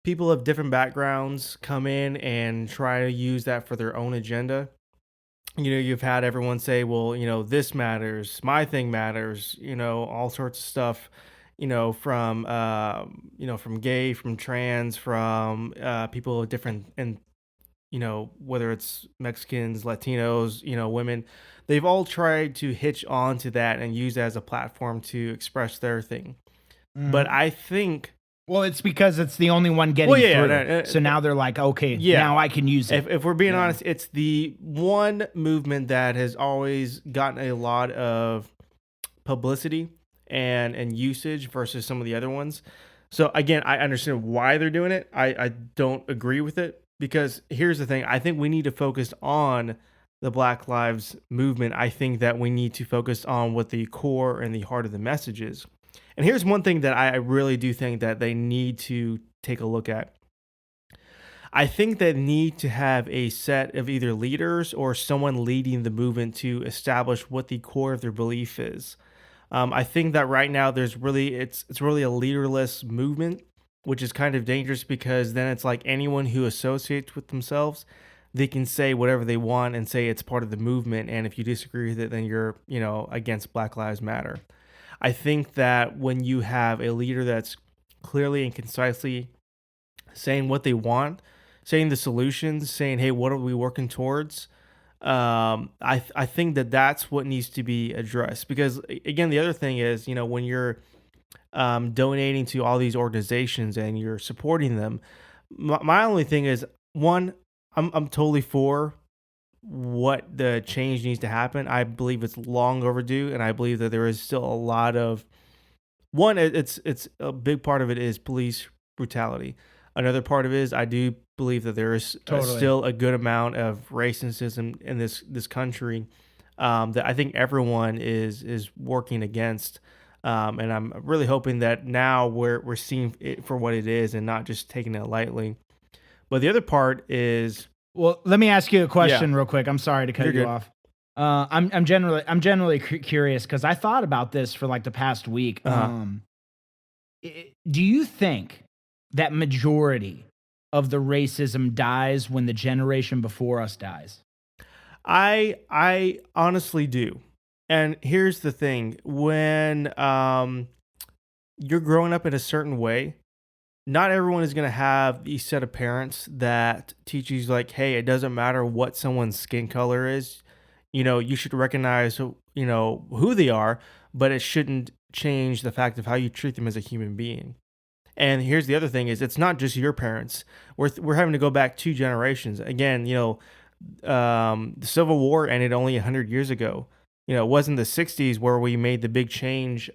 people of different backgrounds come in and try to use that for their own agenda. You've had everyone say, well, this matters, my thing matters, all sorts of stuff, from gay, from trans, from people of different, and whether it's Mexicans, Latinos, women, they've all tried to hitch on to that and use it as a platform to express their thing. But I think, well, it's because it's the only one getting through. So now they're like, okay, now I can use it. If we're being honest, it's the one movement that has always gotten a lot of publicity and usage versus some of the other ones. So again, I understand why they're doing it. I don't agree with it, because here's the thing. I think we need to focus on the Black Lives movement. I think that we need to focus on what the core and the heart of the message is. And here's one thing that I really do think that they need to take a look at. I think they need to have a set of either leaders or someone leading the movement to establish what the core of their belief is. I think that right now it's really a leaderless movement, which is kind of dangerous, because then it's like anyone who associates with themselves, they can say whatever they want and say it's part of the movement. And if you disagree with it, then you're, against Black Lives Matter. I think that when you have a leader that's clearly and concisely saying what they want, saying the solutions, saying, hey, what are we working towards? I think that that's what needs to be addressed. Because again, the other thing is, when you're donating to all these organizations and you're supporting them, my only thing is, one, I'm totally for what the change needs to happen. I believe it's long overdue, and I believe that there is still a lot of it's a big part of it is police brutality. Another part of it is I do believe that there is still a good amount of racism in this country that I think everyone is working against. And I'm really hoping that now we're seeing it for what it is and not just taking it lightly. But the other part is, well, let me ask you a question real quick. I'm sorry to cut you off. I'm generally curious because I thought about this for like the past week. Uh-huh. Do you think that majority of the racism dies when the generation before us dies? I honestly do. And here's the thing. When you're growing up in a certain way, not everyone is going to have the set of parents that teach you like, hey, it doesn't matter what someone's skin color is. You should recognize, who they are, but it shouldn't change the fact of how you treat them as a human being. And here's the other thing is it's not just your parents. We're having to go back 2 generations. Again, the Civil War ended only 100 years ago. It wasn't the 60s where we made the big change.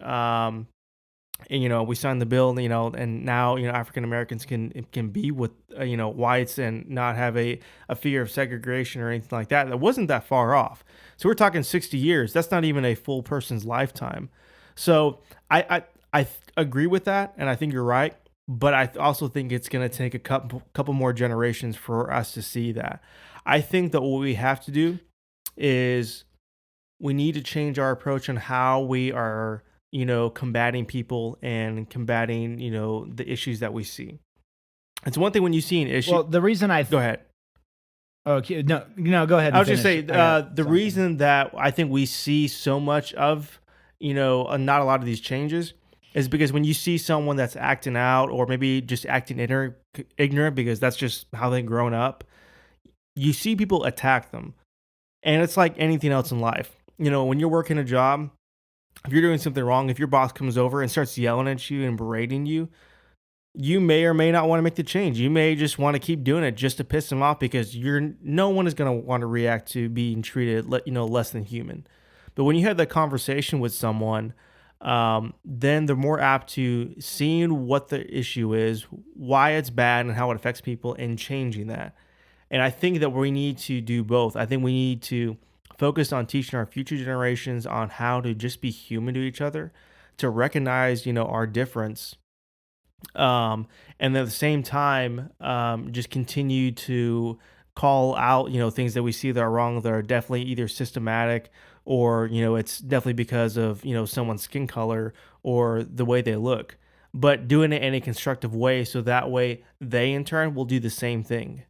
And we signed the bill, and now African Americans can be with whites and not have a fear of segregation or anything like that. That wasn't that far off. So we're talking 60 years. That's not even a full person's lifetime. So I agree with that, and I think you're right. But I also think it's going to take a couple more generations for us to see that. I think that what we have to do is we need to change our approach on how we are combating people and combating, the issues that we see. It's one thing when you see an issue. Well, the reason Go ahead. Okay, no, go ahead. I was just finish. say the reason that I think we see so much of, not a lot of these changes is because when you see someone that's acting out or maybe just acting ignorant because that's just how they've grown up, you see people attack them. And it's like anything else in life. When you're working a job, if you're doing something wrong, if your boss comes over and starts yelling at you and berating you, you may or may not want to make the change. You may just want to keep doing it just to piss him off because no one is going to want to react to being treated, less than human. But when you have that conversation with someone, then they're more apt to seeing what the issue is, why it's bad, and how it affects people, and changing that. And I think that we need to do both. I think we need to focus on teaching our future generations on how to just be human to each other, to recognize, our difference. And at the same time, just continue to call out, things that we see that are wrong, that are definitely either systematic or, it's definitely because of, someone's skin color or the way they look, but doing it in a constructive way. So that way they in turn will do the same thing.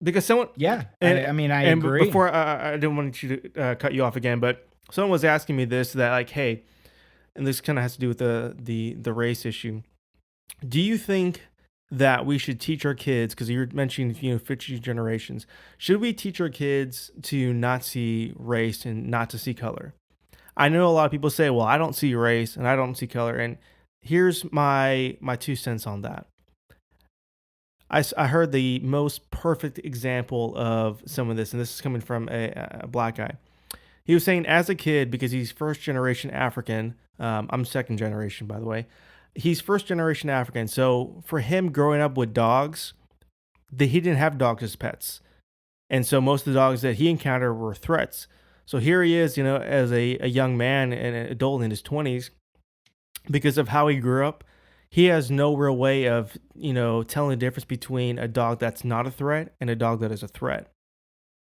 Because someone, Yeah, and I mean, I and agree. before I didn't want you to cut you off again, but someone was asking me this that like, hey, and this kind of has to do with the race issue. Do you think that we should teach our kids, because you're mentioning future generations, should we teach our kids to not see race and not to see color? I know a lot of people say, well, I don't see race and I don't see color, and here's my 2 cents on that. I heard the most perfect example of some of this, and this is coming from a black guy. He was saying, as a kid, because he's first generation African, I'm second generation, by the way. He's first generation African. So for him growing up with dogs, he didn't have dogs as pets. And so most of the dogs that he encountered were threats. So here he is, as a young man and an adult in his 20s, because of how he grew up, he has no real way of, telling the difference between a dog that's not a threat and a dog that is a threat.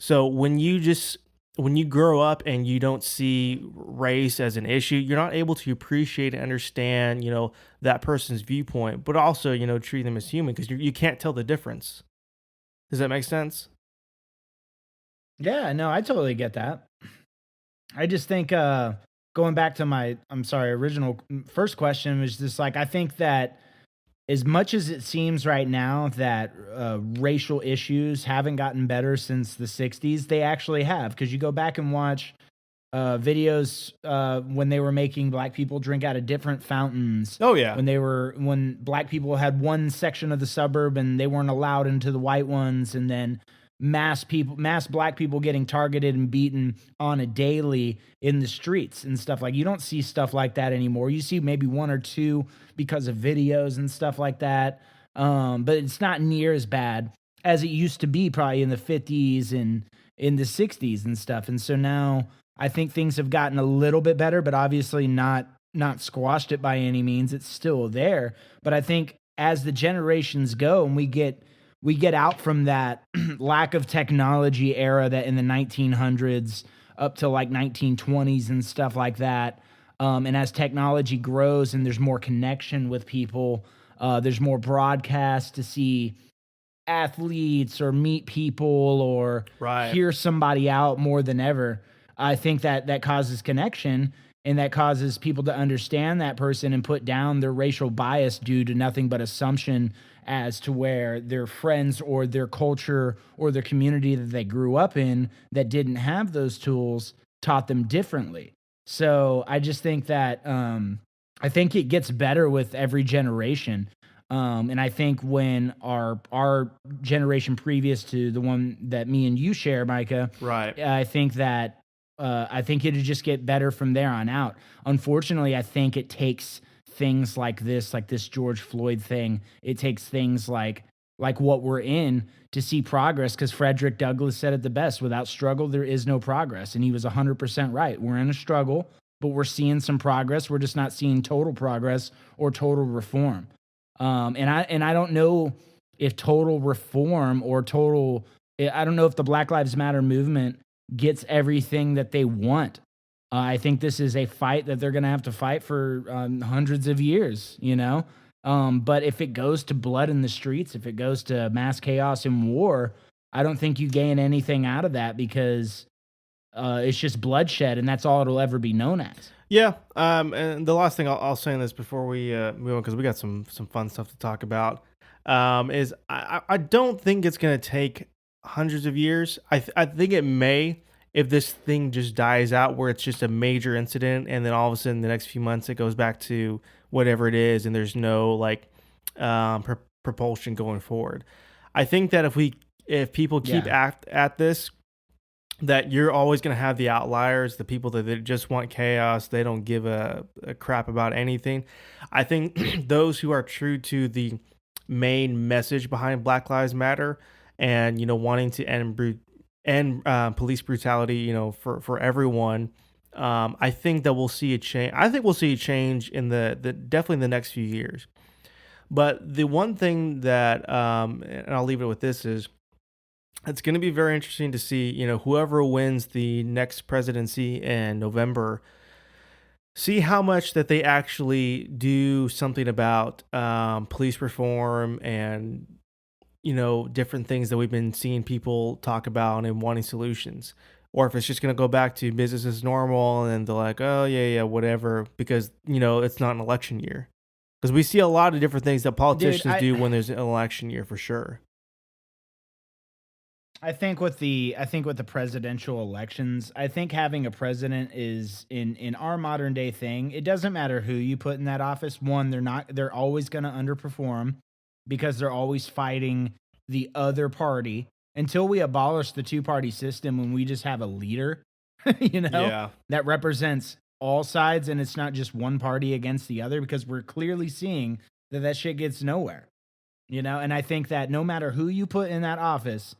So when you grow up and you don't see race as an issue, you're not able to appreciate and understand, that person's viewpoint, but also, treat them as human because you can't tell the difference. Does that make sense? Yeah, no, I totally get that. I just think going back to my original first question was just like I think that as much as it seems right now that racial issues haven't gotten better since the 60s, they actually have, because you go back and watch videos when they were making black people drink out of different fountains. Oh yeah. When black people had one section of the suburb and they weren't allowed into the white ones, and then mass black people getting targeted and beaten on a daily in the streets and stuff. Like, you don't see stuff like that anymore. You see maybe one or two because of videos and stuff like that. But it's not near as bad as it used to be probably in the 50s and in the 60s and stuff. And so now I think things have gotten a little bit better, but obviously not squashed it by any means. It's still there. But I think as the generations go and we get we get out from that lack of technology era that in the 1900s up to like 1920s and stuff like that. And as technology grows and there's more connection with people, there's more broadcast to see athletes or meet people or hear somebody out more than ever. I think that causes connection, and that causes people to understand that person and put down their racial bias due to nothing but assumption as to where their friends or their culture or their community that they grew up in that didn't have those tools taught them differently. So I just think that I think it gets better with every generation. And I think when our generation previous to the one that me and you share, Micah, I think that I think it'll just get better from there on out. Unfortunately, I think it takes things like this George Floyd thing. It takes things like what we're in to see progress, because Frederick Douglass said it the best: without struggle, there is no progress. And he was 100% right. We're in a struggle, but we're seeing some progress. We're just not seeing total progress or total reform. And I don't know if total reform or I don't know if the Black Lives Matter movement gets everything that they want. I think this is a fight that they're going to have to fight for hundreds of years, you know? But if it goes to blood in the streets, if it goes to mass chaos and war, I don't think you gain anything out of that, because it's just bloodshed, and that's all it'll ever be known as. Yeah. And the last thing I'll say on this before we move on, because we got some fun stuff to talk about, is I don't think it's going to take hundreds of years. I think it may, if this thing just dies out where it's just a major incident, and then all of a sudden the next few months it goes back to whatever it is, and there's no propulsion going forward. I think that if people keep at this, that you're always going to have the outliers, the people that they just want chaos. They don't give a crap about anything. I think those who are true to the main message behind Black Lives Matter, and wanting to end police brutality, for everyone, I think that we'll see a change. I think we'll see a change in the definitely in the next few years. But the one thing that, and I'll leave it with this, is it's going to be very interesting to see, whoever wins the next presidency in November, see how much that they actually do something about police reform and different things that we've been seeing people talk about and wanting solutions, or if it's just going to go back to business as normal and they're like, oh yeah, whatever, because it's not an election year. Because we see a lot of different things that politicians do when there's an election year, for sure. I think with the presidential elections, I think having a president is in our modern day thing. It doesn't matter who you put in that office. One, they're always going to underperform, because they're always fighting the other party, until we abolish the two-party system, when we just have a leader, that represents all sides, and it's not just one party against the other, because we're clearly seeing that shit gets nowhere, and I think that no matter who you put in that office,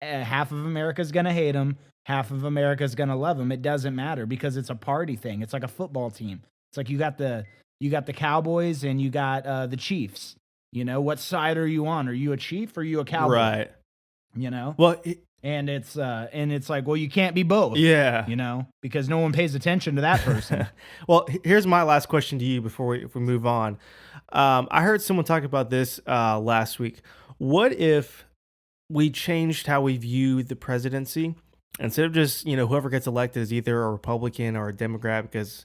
half of America's going to hate him, half of America's going to love him. It doesn't matter, because it's a party thing. It's like a football team. It's like you got the Cowboys and you got the Chiefs. What side are you on? Are you a Chief or are you a Cowboy? Right. Well, and it's like, well, you can't be both. Yeah. Because no one pays attention to that person. Well, here's my last question to you before we move on. I heard someone talk about this last week. What if we changed how we view the presidency, instead of just, whoever gets elected is either a Republican or a Democrat? Because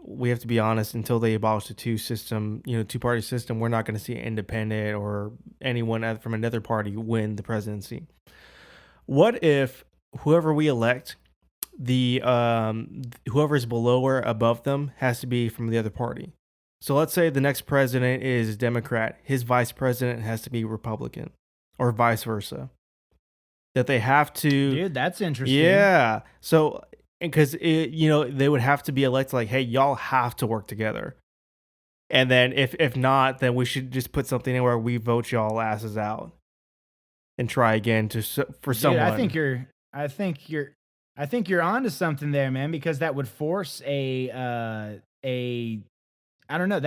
we have to be honest, until they abolish the two-party system, we're not going to see an independent or anyone from another party win the presidency. What if whoever we elect, whoever is below or above them has to be from the other party? So let's say the next president is Democrat, his vice president has to be Republican, or vice versa. That they have to. Dude, that's interesting. Yeah. So, because they would have to be elected, like, hey, y'all have to work together. And then if not, then we should just put something in where we vote y'all asses out and try again for someone. Dude, I think you're onto something there, man, because that would force that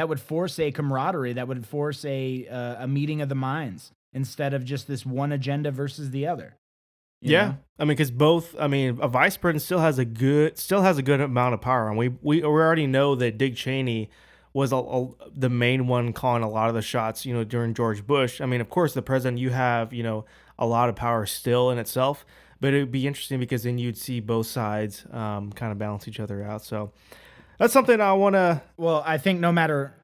would force a camaraderie, that would force a meeting of the minds. instead of just this one agenda versus the other. Yeah, know? I mean, because both. I mean, a vice president still has a good amount of power, and we already know that Dick Cheney was the main one calling a lot of the shots. During George Bush. I mean, of course, the president, you have a lot of power still in itself, but it would be interesting because then you'd see both sides kind of balance each other out. So that's something I want to. Well, I think no matter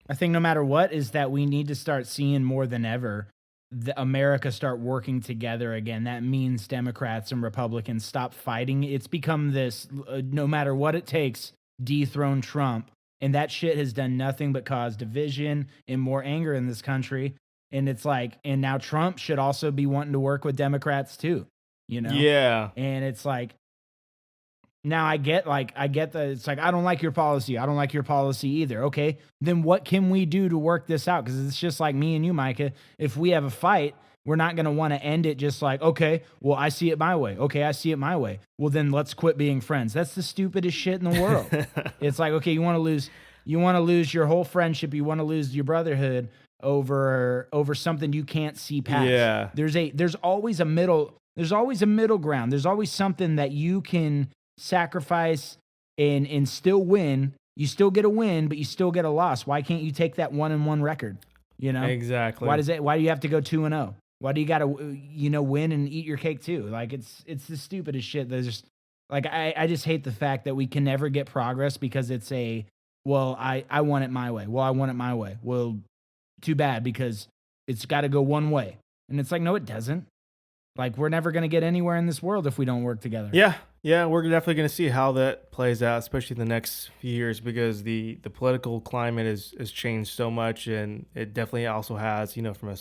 what is that we need to start seeing more than ever America start working together again. That means Democrats and Republicans stop fighting. It's become this, no matter what it takes, dethrone Trump. And that shit has done nothing but cause division and more anger in this country. And it's like, and now Trump should also be wanting to work with Democrats too, Yeah. And it's like, now I get that it's like, I don't like your policy. I don't like your policy either. Okay, then what can we do to work this out? Because it's just like me and you, Micah. If we have a fight, we're not going to want to end it just like, okay, well, I see it my way. Okay, I see it my way. Well, then let's quit being friends. That's the stupidest shit in the world. It's like, okay, you want to lose your whole friendship. You want to lose your brotherhood over something you can't see past. Yeah. There's always a middle ground. There's always something that you can sacrifice and still win. You still get a win, but you still get a loss. Why can't you take that 1-1 record? Exactly. Why do you have to go 2-0? Why do you got to win and eat your cake too? Like it's the stupidest shit. There's just like I just hate the fact that we can never get progress because it's I want it my way. Well, I want it my way. Well, too bad because it's got to go one way. And it's like, no, it doesn't. Like, we're never going to get anywhere in this world if we don't work together. Yeah, we're definitely going to see how that plays out, especially the next few years, because the political climate has changed so much, and it definitely also has, from a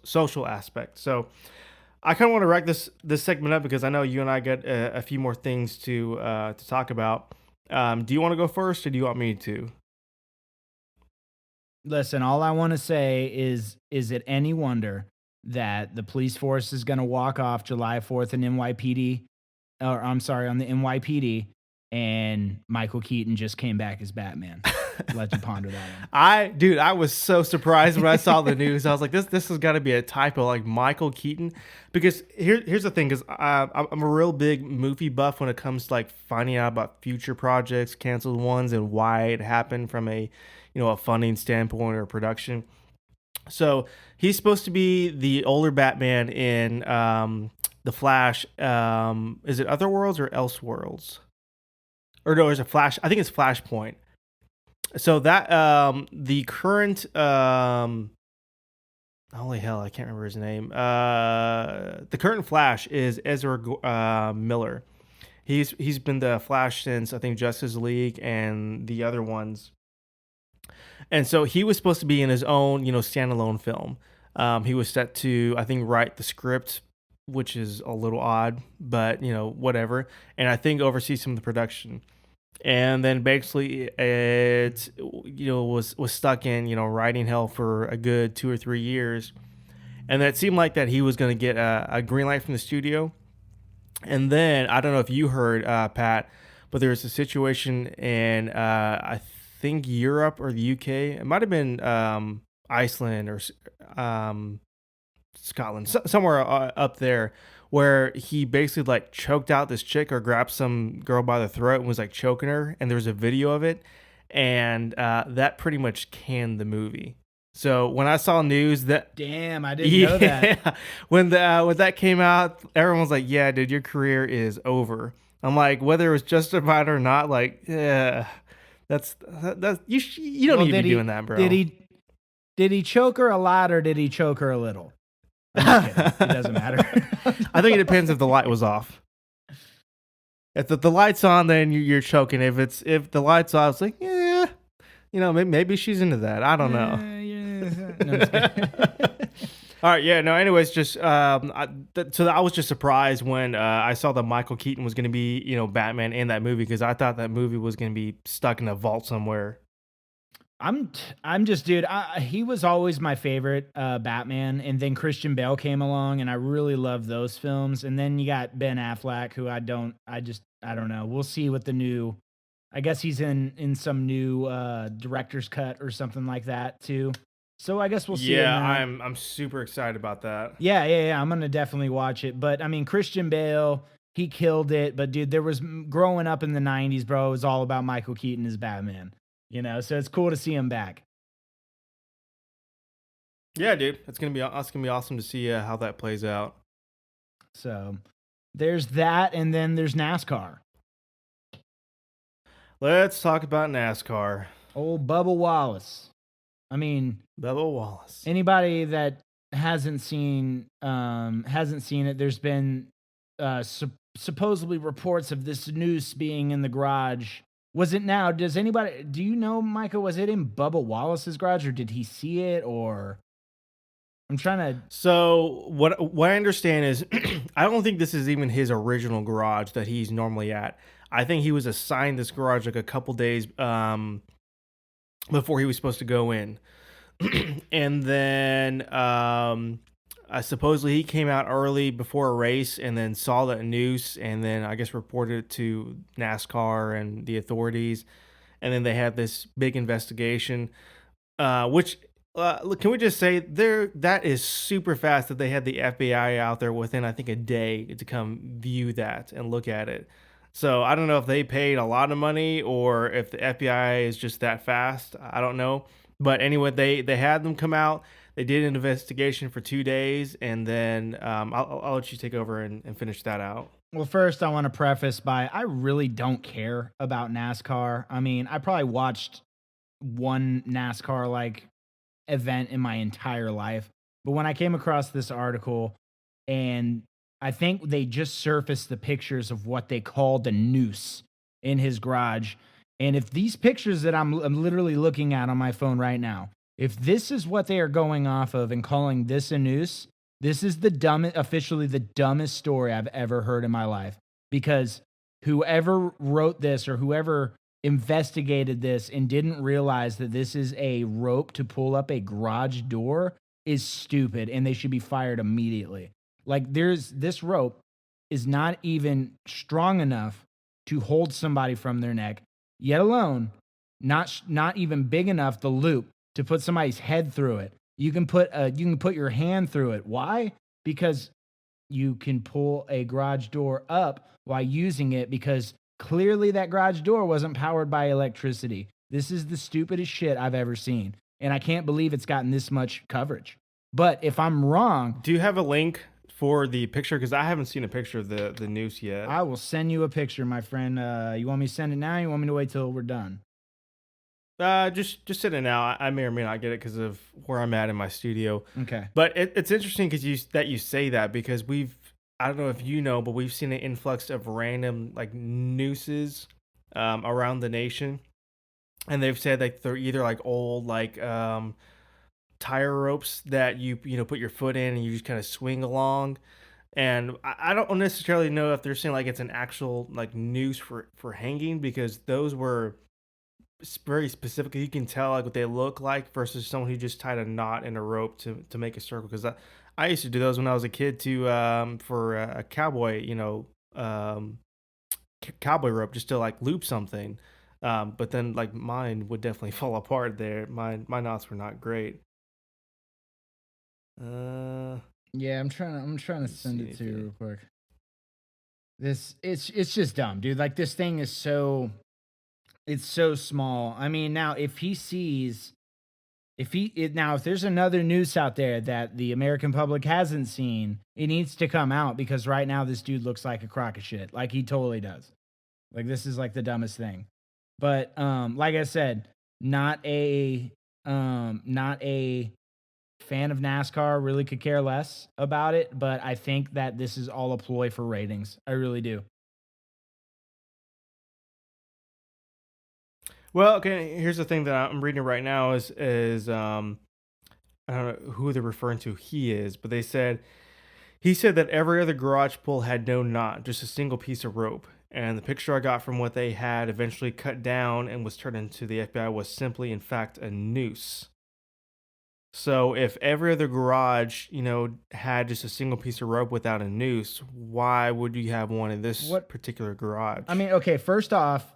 social aspect. So I kind of want to wrap this segment up because I know you and I got a few more things to talk about. Do you want to go first, or do you want me to? Listen, all I want to say is it any wonder that the police force is going to walk off July 4th in NYPD, or I'm sorry, on the NYPD, and Michael Keaton just came back as Batman? Let you ponder that one. I was so surprised when I saw the news. I was like, this has got to be a typo, like Michael Keaton, because here's the thing, because I'm a real big movie buff when it comes to like finding out about future projects, canceled ones, and why it happened from a funding standpoint or production. So he's supposed to be the older Batman in The Flash. Is it Otherworlds or Elseworlds? Or no, there's a Flash. I think it's Flashpoint. So that the current holy hell, I can't remember his name. The current Flash is Ezra Miller. He's been the Flash since I think Justice League and the other ones. And so he was supposed to be in his own, standalone film. He was set to, I think, write the script, which is a little odd, but, whatever. And I think oversee some of the production. And then basically it, was stuck in, writing hell for a good 2 or 3 years. And then it seemed like that he was going to get a green light from the studio. And then, I don't know if you heard, Pat, but there was a situation in, I think Europe or the UK. It might have been Iceland or Scotland, somewhere up there, where he basically like choked out this chick or grabbed some girl by the throat and was like choking her. And there was a video of it, and that pretty much canned the movie. So when I saw news that, damn, I didn't know that. when that came out, everyone was like, "Yeah, dude, your career is over." I'm like, whether it was justified or not, like, yeah. That's you don't need to be doing that, bro. Did he choke her a lot or did he choke her a little? I'm just kidding. It doesn't matter. I think it depends if the light was off. If the light's on, then you're choking. If the light's off, it's like, yeah, maybe she's into that. I don't know. No, just kidding. All right, yeah, no. Anyways, just so I was just surprised when I saw that Michael Keaton was going to be, Batman in that movie, because I thought that movie was going to be stuck in a vault somewhere. I'm just, dude. He was always my favorite Batman, and then Christian Bale came along, and I really loved those films. And then you got Ben Affleck, who I don't know. We'll see what the new. I guess he's in some new director's cut or something like that too. So I guess we'll see. Yeah, I'm super excited about that. Yeah. I'm gonna definitely watch it. But I mean, Christian Bale, he killed it. But dude, there was growing up in the '90s, bro. It was all about Michael Keaton as Batman. So it's cool to see him back. Yeah, dude, that's gonna be awesome to see how that plays out. So there's that, and then there's NASCAR. Let's talk about NASCAR. Old Bubba Wallace. I mean, Bubba Wallace. Anybody that hasn't seen it. There's been supposedly reports of this noose being in the garage. Was it now? Do you know, Micah? Was it in Bubba Wallace's garage, or did he see it? Or I'm trying to. So what I understand is, I don't think this is even his original garage that he's normally at. I think he was assigned this garage like a couple days before he was supposed to go in. And then supposedly he came out early before a race and then saw that noose and then I guess reported it to NASCAR and the authorities. And then they had this big investigation, which can we just say that is super fast that they had the FBI out there within, I think, a day to come view that and look at it. So I don't know if they paid a lot of money or if the FBI is just that fast. I don't know. But anyway, they had them come out. They did an investigation for 2 days, and then I'll let you take over and finish that out. Well, first, I want to preface by I really don't care about NASCAR. I mean, I probably watched one NASCAR event in my entire life. But when I came across this article, and I think they just surfaced the pictures of what they called the noose in his garage. And if these pictures that I'm literally looking at on my phone right now, if this is what they are going off of and calling this a noose, this is officially the dumbest story I've ever heard in my life. Because whoever wrote this or whoever investigated this and didn't realize that this is a rope to pull up a garage door is stupid, and they should be fired immediately. This rope is not even strong enough to hold somebody from their neck, yet alone not even big enough, the loop, to put somebody's head through it. You can put your hand through it. Why? Because you can pull a garage door up while using it, because clearly that garage door wasn't powered by electricity. This is the stupidest shit I've ever seen, and I can't believe it's gotten this much coverage. But if I'm wrong... Do you have a link for the picture? Because I haven't seen a picture of the noose yet. I will send you a picture, my friend. You want me to send it now, or you want me to wait till we're done? Just send it now. I may or may not get it because of where I'm at in my studio. Okay. But it's interesting because you say that, because I don't know if you know, but we've seen an influx of random nooses around the nation, and they've said that they're either old tire ropes that you put your foot in and you just kind of swing along. And I don't necessarily know if they're saying it's an actual noose for hanging, because those were very specific. You can tell what they look like versus someone who just tied a knot in a rope to make a circle. Because I used to do those when I was a kid too, for a cowboy, cowboy rope, just to loop something. But then mine would definitely fall apart there. My knots were not great. Yeah, I'm trying to send it to you real quick. It's just dumb, dude. This thing is so small. I mean, now if there's another noose out there that the American public hasn't seen, it needs to come out, because right now this dude looks like a crock of shit. He totally does. This is the dumbest thing. But like I said, not a fan of NASCAR, really could care less about it, but I think that this is all a ploy for ratings. I really do. Well, okay, here's the thing that I'm reading right now is I don't know who they're referring to but he said that every other garage pull had no knot, just a single piece of rope. And the picture I got from what they had eventually cut down and was turned into the FBI was simply, in fact, a noose. So if every other garage, had just a single piece of rope without a noose, why would you have one in this particular garage? I mean, okay, first off,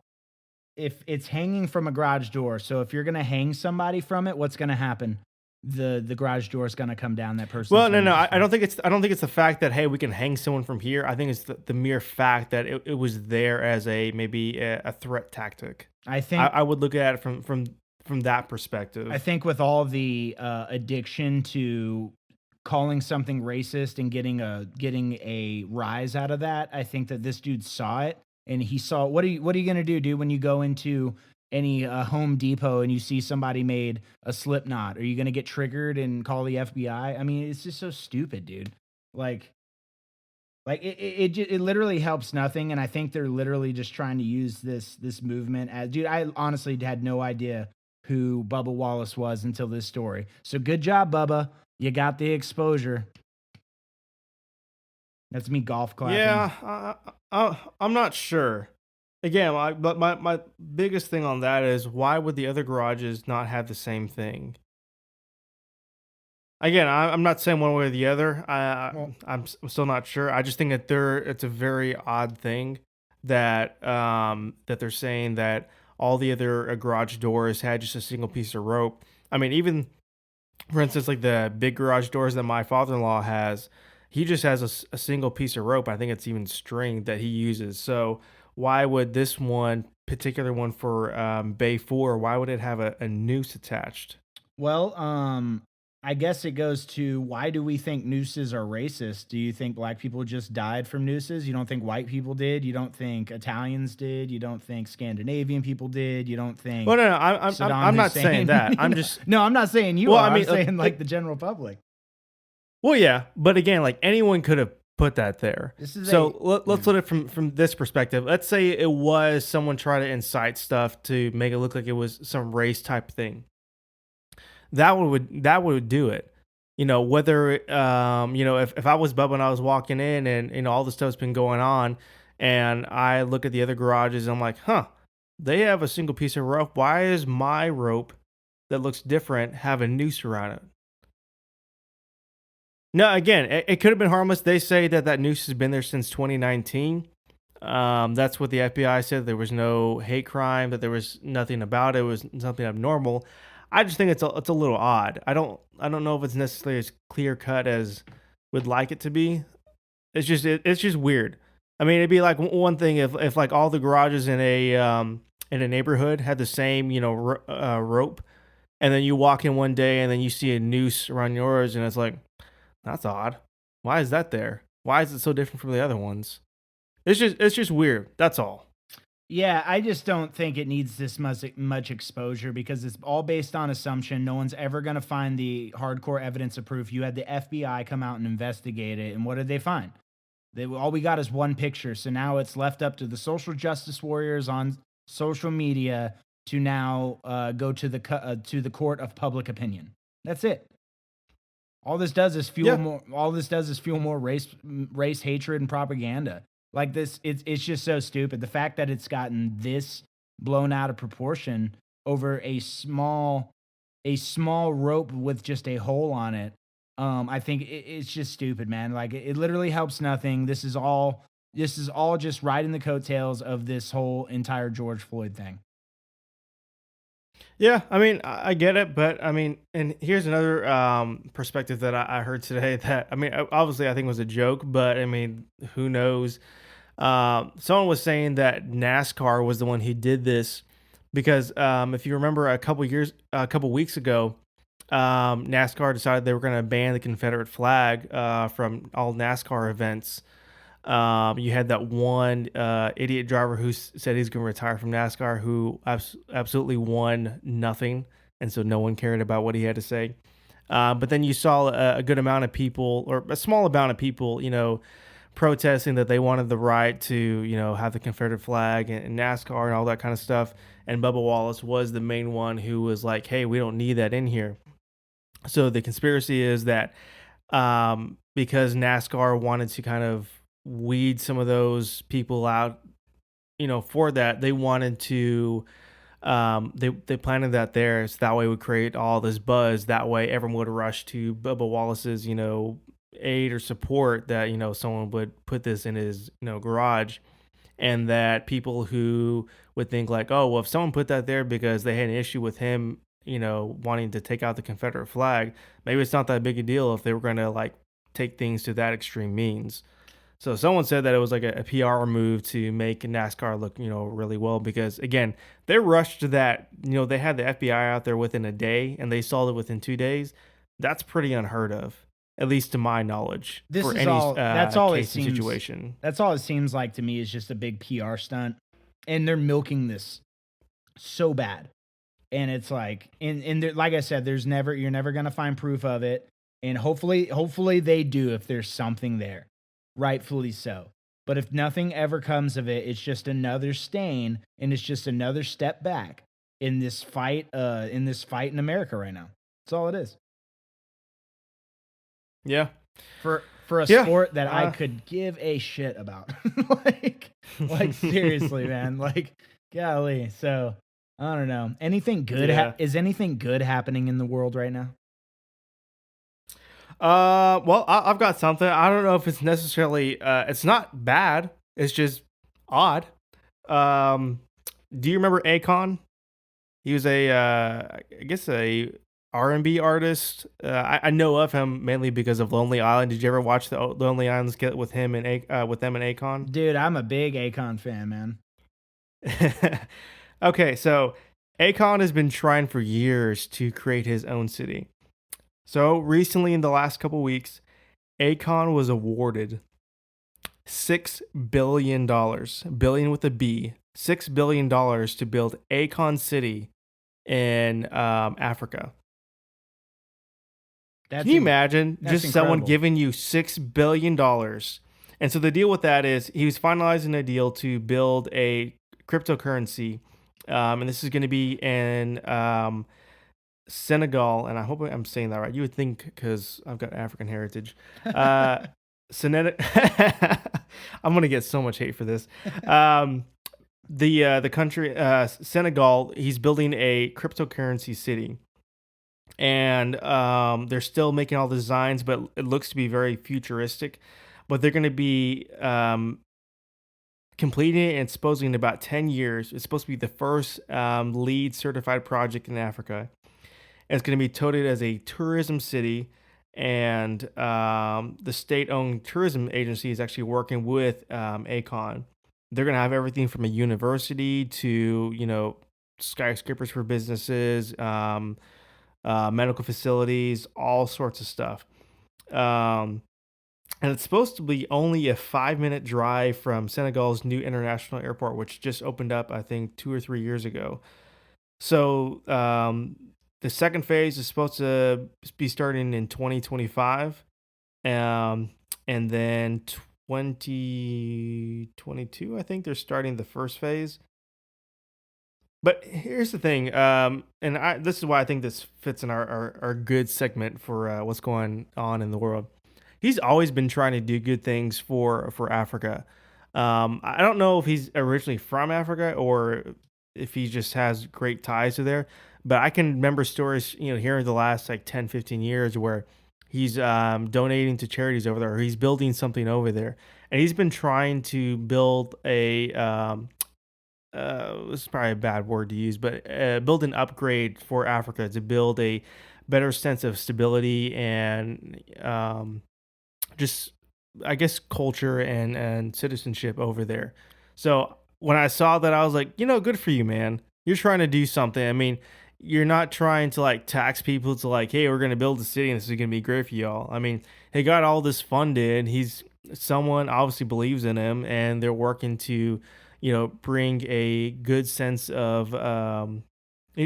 if it's hanging from a garage door, so if you're going to hang somebody from it, what's going to happen? the garage door is gonna come down. That person. Well, no, I don't think it's the fact that, hey, we can hang someone from here. I think it's the mere fact that it was there as maybe a threat tactic. I would look at it from that perspective. I think with all the addiction to calling something racist and getting a rise out of that, I think that this dude saw it, and he saw what are you gonna do, dude, when you go into any Home Depot and you see somebody made a slip knot? Are you gonna get triggered and call the FBI? I mean, it's just so stupid, dude. Like it literally helps nothing, and I think they're literally just trying to use this movement as, dude, I honestly had no idea who Bubba Wallace was until this story. So good job, Bubba. You got the exposure. That's me golf clapping. Yeah, I'm not sure. Again, but my biggest thing on that is, why would the other garages not have the same thing? Again, I'm not saying one way or the other. I'm still not sure. I just think that it's a very odd thing that that they're saying that all the other garage doors had just a single piece of rope. I mean, even for instance, like the big garage doors that my father-in-law has, he just has a single piece of rope. I think it's even string that he uses. So why would this particular one for Bay 4, why would it have a noose attached? Well, I guess it goes to, why do we think nooses are racist? Do you think black people just died from nooses? You don't think white people did? You don't think Italians did? You don't think Scandinavian people did? You don't think? Well, no, I'm not saying that. I'm just no, I'm not saying you. Well, are. I mean, I'm saying like the general public. Well, yeah, but again, like anyone could have put that there. Let's look at it from this perspective. Let's say it was someone trying to incite stuff to make it look like it was some race type thing. That would do it. You know, whether if I was Bubba and I was walking in and all this stuff's been going on, and I look at the other garages and I'm like, they have a single piece of rope. Why is my rope that looks different have a noose around it? No, again, it could have been harmless. They say that noose has been there since 2019. That's what the FBI said. There was no hate crime, that there was nothing about it. It was something abnormal. I just think it's a little odd. I don't know if it's necessarily as clear cut as we'd like it to be. It's just weird. I mean, it'd be like one thing if like all the garages in a neighborhood had the same rope, and then you walk in one day and then you see a noose around yours, and it's like, that's odd. Why is that there? Why is it so different from the other ones? It's just weird. That's all. Yeah, I just don't think it needs this much exposure, because it's all based on assumption. No one's ever going to find the hardcore evidence of proof. You had the FBI come out and investigate it, and what did they find? All we got is one picture. So now it's left up to the social justice warriors on social media to now go to the court of public opinion. That's it. All this does is fuel more. All this does is fuel more race hatred and propaganda. Like this, it's just so stupid. The fact that it's gotten this blown out of proportion over a small rope with just a hole on it, I think it's just stupid, man. Like it literally helps nothing. This is all just riding the coattails of this whole entire George Floyd thing. Yeah, I mean, I get it, but I mean, and here's another perspective that I heard today that, I mean, obviously I think it was a joke, but I mean, who knows? Someone was saying that NASCAR was the one who did this because if you remember a couple weeks ago, NASCAR decided they were going to ban the Confederate flag from all NASCAR events. You had that one idiot driver who said he's going to retire from NASCAR, who absolutely won nothing, and so no one cared about what he had to say. But then you saw a good amount of people, or a small amount of people, protesting that they wanted the right to, have the Confederate flag and NASCAR and all that kind of stuff. And Bubba Wallace was the main one who was like, hey, we don't need that in here. So the conspiracy is that because NASCAR wanted to kind of weed some of those people out, for that, they wanted to, they planted that there, so that way it would create all this buzz. That way everyone would rush to Bubba Wallace's, aid or support, that, someone would put this in his, garage. And that people who would think like, oh, well, if someone put that there because they had an issue with him wanting to take out the Confederate flag, maybe it's not that big a deal if they were going to like take things to that extreme means. So someone said that it was like a PR move to make NASCAR look, really well because again, they rushed to that, they had the FBI out there within a day and they solved it within 2 days. That's pretty unheard of, at least to my knowledge, This for is any all. That's all it case and seems. situation. That's all it seems like to me is just a big PR stunt, and they're milking this so bad. And it's like, like I said, you're never gonna find proof of it, and hopefully they do if there's something there, rightfully so. But if nothing ever comes of it, it's just another stain, and it's just another step back in this fight in America right now. That's all it is. Yeah. For a sport that I could give a shit about. like seriously, man. Like, golly. So, I don't know. Anything good? Is anything good happening in the world right now? Well, I've got something. I don't know if it's necessarily, it's not bad. It's just odd. Do you remember Akon? He was I guess a R&B artist. I know of him mainly because of Lonely Island. Did you ever watch the Lonely Island skit with him and with them and Akon? Dude, I'm a big Akon fan, man. Okay, so Akon has been trying for years to create his own city. So recently, in the last couple weeks, Akon was awarded $6 billion, billion with a B, $6 billion to build Akon City in Africa. Can you imagine just someone giving you $6 billion? And so the deal with that is he was finalizing a deal to build a cryptocurrency. And this is going to be in Senegal. And I hope I'm saying that right. You would think because I've got African heritage. Senegal. I'm going to get so much hate for this. The country, Senegal, he's building a cryptocurrency city. And they're still making all the designs, but it looks to be very futuristic. But they're going to be completing it and supposedly in about 10 years. It's supposed to be the first LEED certified project in Africa. And it's going to be touted as a tourism city. And the state-owned tourism agency is actually working with Akon. They're going to have everything from a university to, skyscrapers for businesses, medical facilities, all sorts of stuff. And it's supposed to be only a 5-minute drive from Senegal's new international airport, which just opened up, I think, 2 or 3 years ago. So the second phase is supposed to be starting in 2025. And then 2022, I think they're starting the first phase. But here's the thing, this is why I think this fits in our good segment for what's going on in the world. He's always been trying to do good things for Africa. I don't know if he's originally from Africa or if he just has great ties to there, but I can remember stories, here in the last like 10, 15 years where he's donating to charities over there, or he's building something over there. And he's been trying to build this is probably a bad word to use, but build an upgrade for Africa to build a better sense of stability and just, I guess, culture and citizenship over there. So when I saw that, I was like, good for you, man. You're trying to do something. I mean, you're not trying to like tax people to like, hey, we're going to build a city and this is going to be great for y'all. I mean, he got all this funded. Someone obviously believes in him and they're working to, bring a good sense of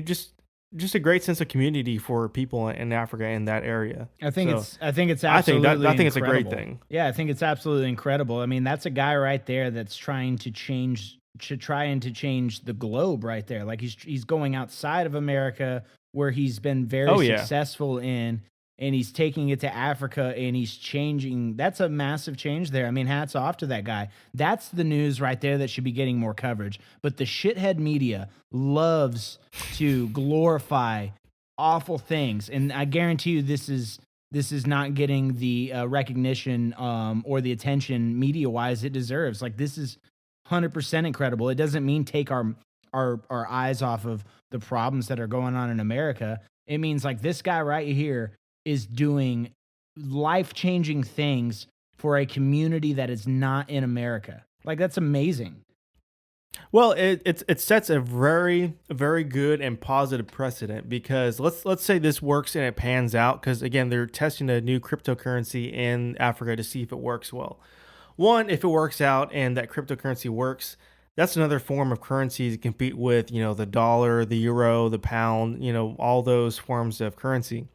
just a great sense of community for people in Africa in that area. I think it's absolutely I think it's a great thing. Yeah, I think it's absolutely incredible. I mean, that's a guy right there that's trying to change the globe right there. Like he's going outside of America where he's been very successful in, and he's taking it to Africa and he's changing. That's a massive change there. I mean, hats off to that guy. That's the news right there that should be getting more coverage. But the shithead media loves to glorify awful things. And I guarantee you this is not getting the recognition or the attention media-wise it deserves. Like, this is 100% incredible. It doesn't mean take our our eyes off of the problems that are going on in America. It means like this guy right here is doing life-changing things for a community that is not in America. Like, that's amazing. Well, it sets a very, very good and positive precedent, because let's say this works and it pans out, because again, they're testing a new cryptocurrency in Africa to see if it works well. One, if it works out and that cryptocurrency works, that's another form of currency to compete with, the dollar, the euro, the pound, all those forms of currency.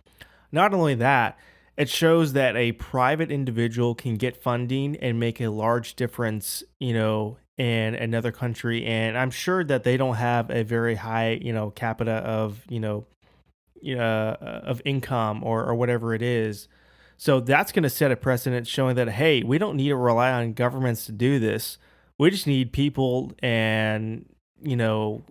Not only that, it shows that a private individual can get funding and make a large difference, in another country. And I'm sure that they don't have a very high, capita of, of income or whatever it is. So that's going to set a precedent showing that, hey, we don't need to rely on governments to do this. We just need people and,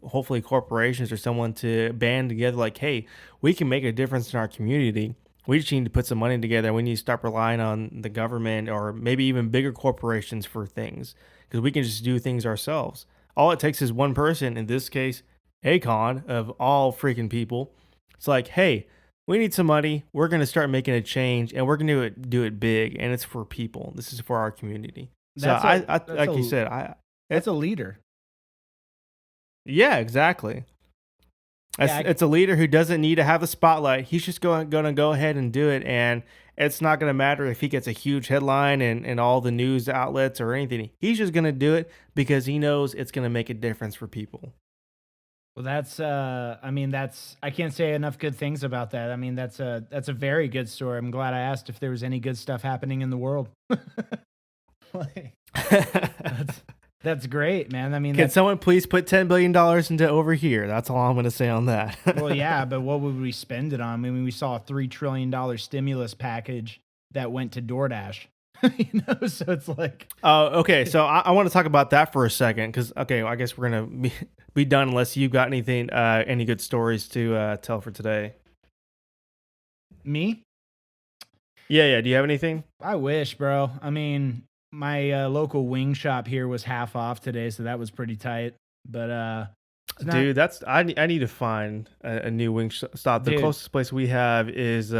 hopefully corporations or someone to band together like, hey, we can make a difference in our community. We just need to put some money together. We need to stop relying on the government or maybe even bigger corporations for things, because we can just do things ourselves. All it takes is one person, in this case, Akon, of all freaking people. It's like, hey, we need some money. We're going to start making a change, and we're going to do it big, and it's for people. This is for our community. That's a leader. Yeah, exactly. It's a leader who doesn't need to have the spotlight. He's just going to go ahead and do it, and it's not going to matter if he gets a huge headline and all the news outlets or anything. He's just going to do it because he knows it's going to make a difference for people. Well, I can't say enough good things about that. I mean, that's a very good story. I'm glad I asked if there was any good stuff happening in the world. That's great, man. I mean, can someone please put $10 billion into over here? That's all I'm going to say on that. Well, yeah, but what would we spend it on? I mean, we saw a $3 trillion stimulus package that went to DoorDash. So it's like... Oh, okay. So I want to talk about that for a second, because, okay, I guess we're going to be done unless you've got anything, any good stories to tell for today. Me? Yeah. Do you have anything? I wish, bro. I mean... My local wing shop here was half off today, so that was pretty tight. But dude, I need to find a new wing stop. The closest place we have is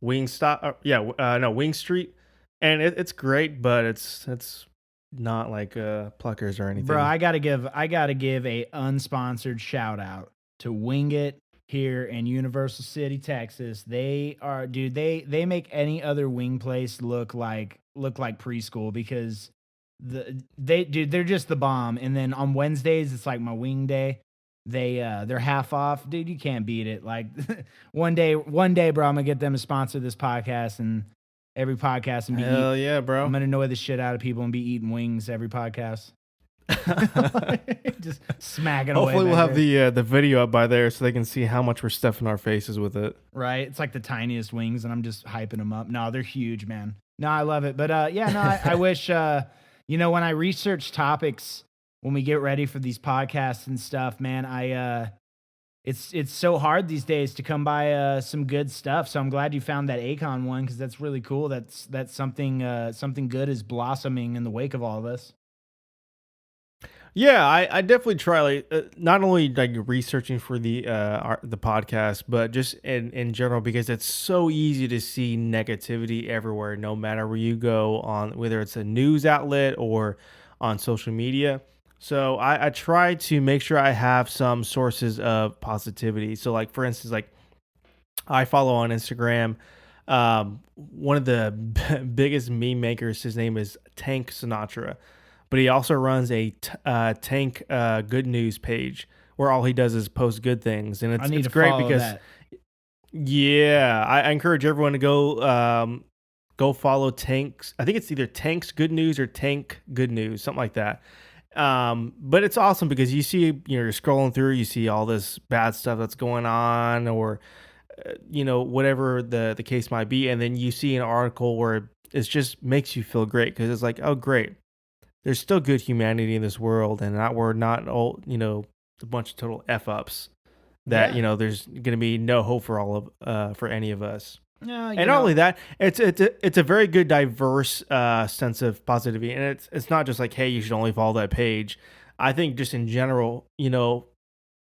Wing Stop. Wing Street, and it's great, but it's not like Pluckers or anything. Bro, I gotta give a unsponsored shout out to Wing It here in Universal City, Texas. They make any other wing place look like preschool, because they're just the bomb. And then on Wednesdays it's like my wing day. They're half off. Dude, you can't beat it. Like one day, bro, I'm gonna get them to sponsor this podcast, and every podcast and hell yeah, bro. I'm gonna annoy the shit out of people and be eating wings every podcast. Just smacking away. Hopefully we'll have the video up by there so they can see how much we're stuffing our faces with it. Right, it's like the tiniest wings, and I'm just hyping them up. No, they're huge, man. No, I love it. But I wish when I research topics when we get ready for these podcasts and stuff, man, it's so hard these days to come by some good stuff. So I'm glad you found that Akon one, because that's really cool. That's something good is blossoming in the wake of all this. Yeah, I definitely try not only like researching for the podcast, but just in general, because it's so easy to see negativity everywhere, no matter where you go, on whether it's a news outlet or on social media. So I try to make sure I have some sources of positivity. So like, for instance, like I follow on Instagram one of the biggest meme makers. His name is Tank Sinatra. But he also runs a Tank Good News page where all he does is post good things, and it's great because that. Yeah, I encourage everyone to go follow Tank's. I think it's either Tank's Good News or Tank Good News, something like that. But it's awesome because you see, you're scrolling through, you see all this bad stuff that's going on, or whatever the case might be, and then you see an article where it just makes you feel great, because it's like, oh great, there's still good humanity in this world, and we're not all, a bunch of total F-ups that, there's going to be no hope for all of, for any of us. And not only that, it's a very good, diverse sense of positivity. And it's not just like, hey, you should only follow that page. I think just in general,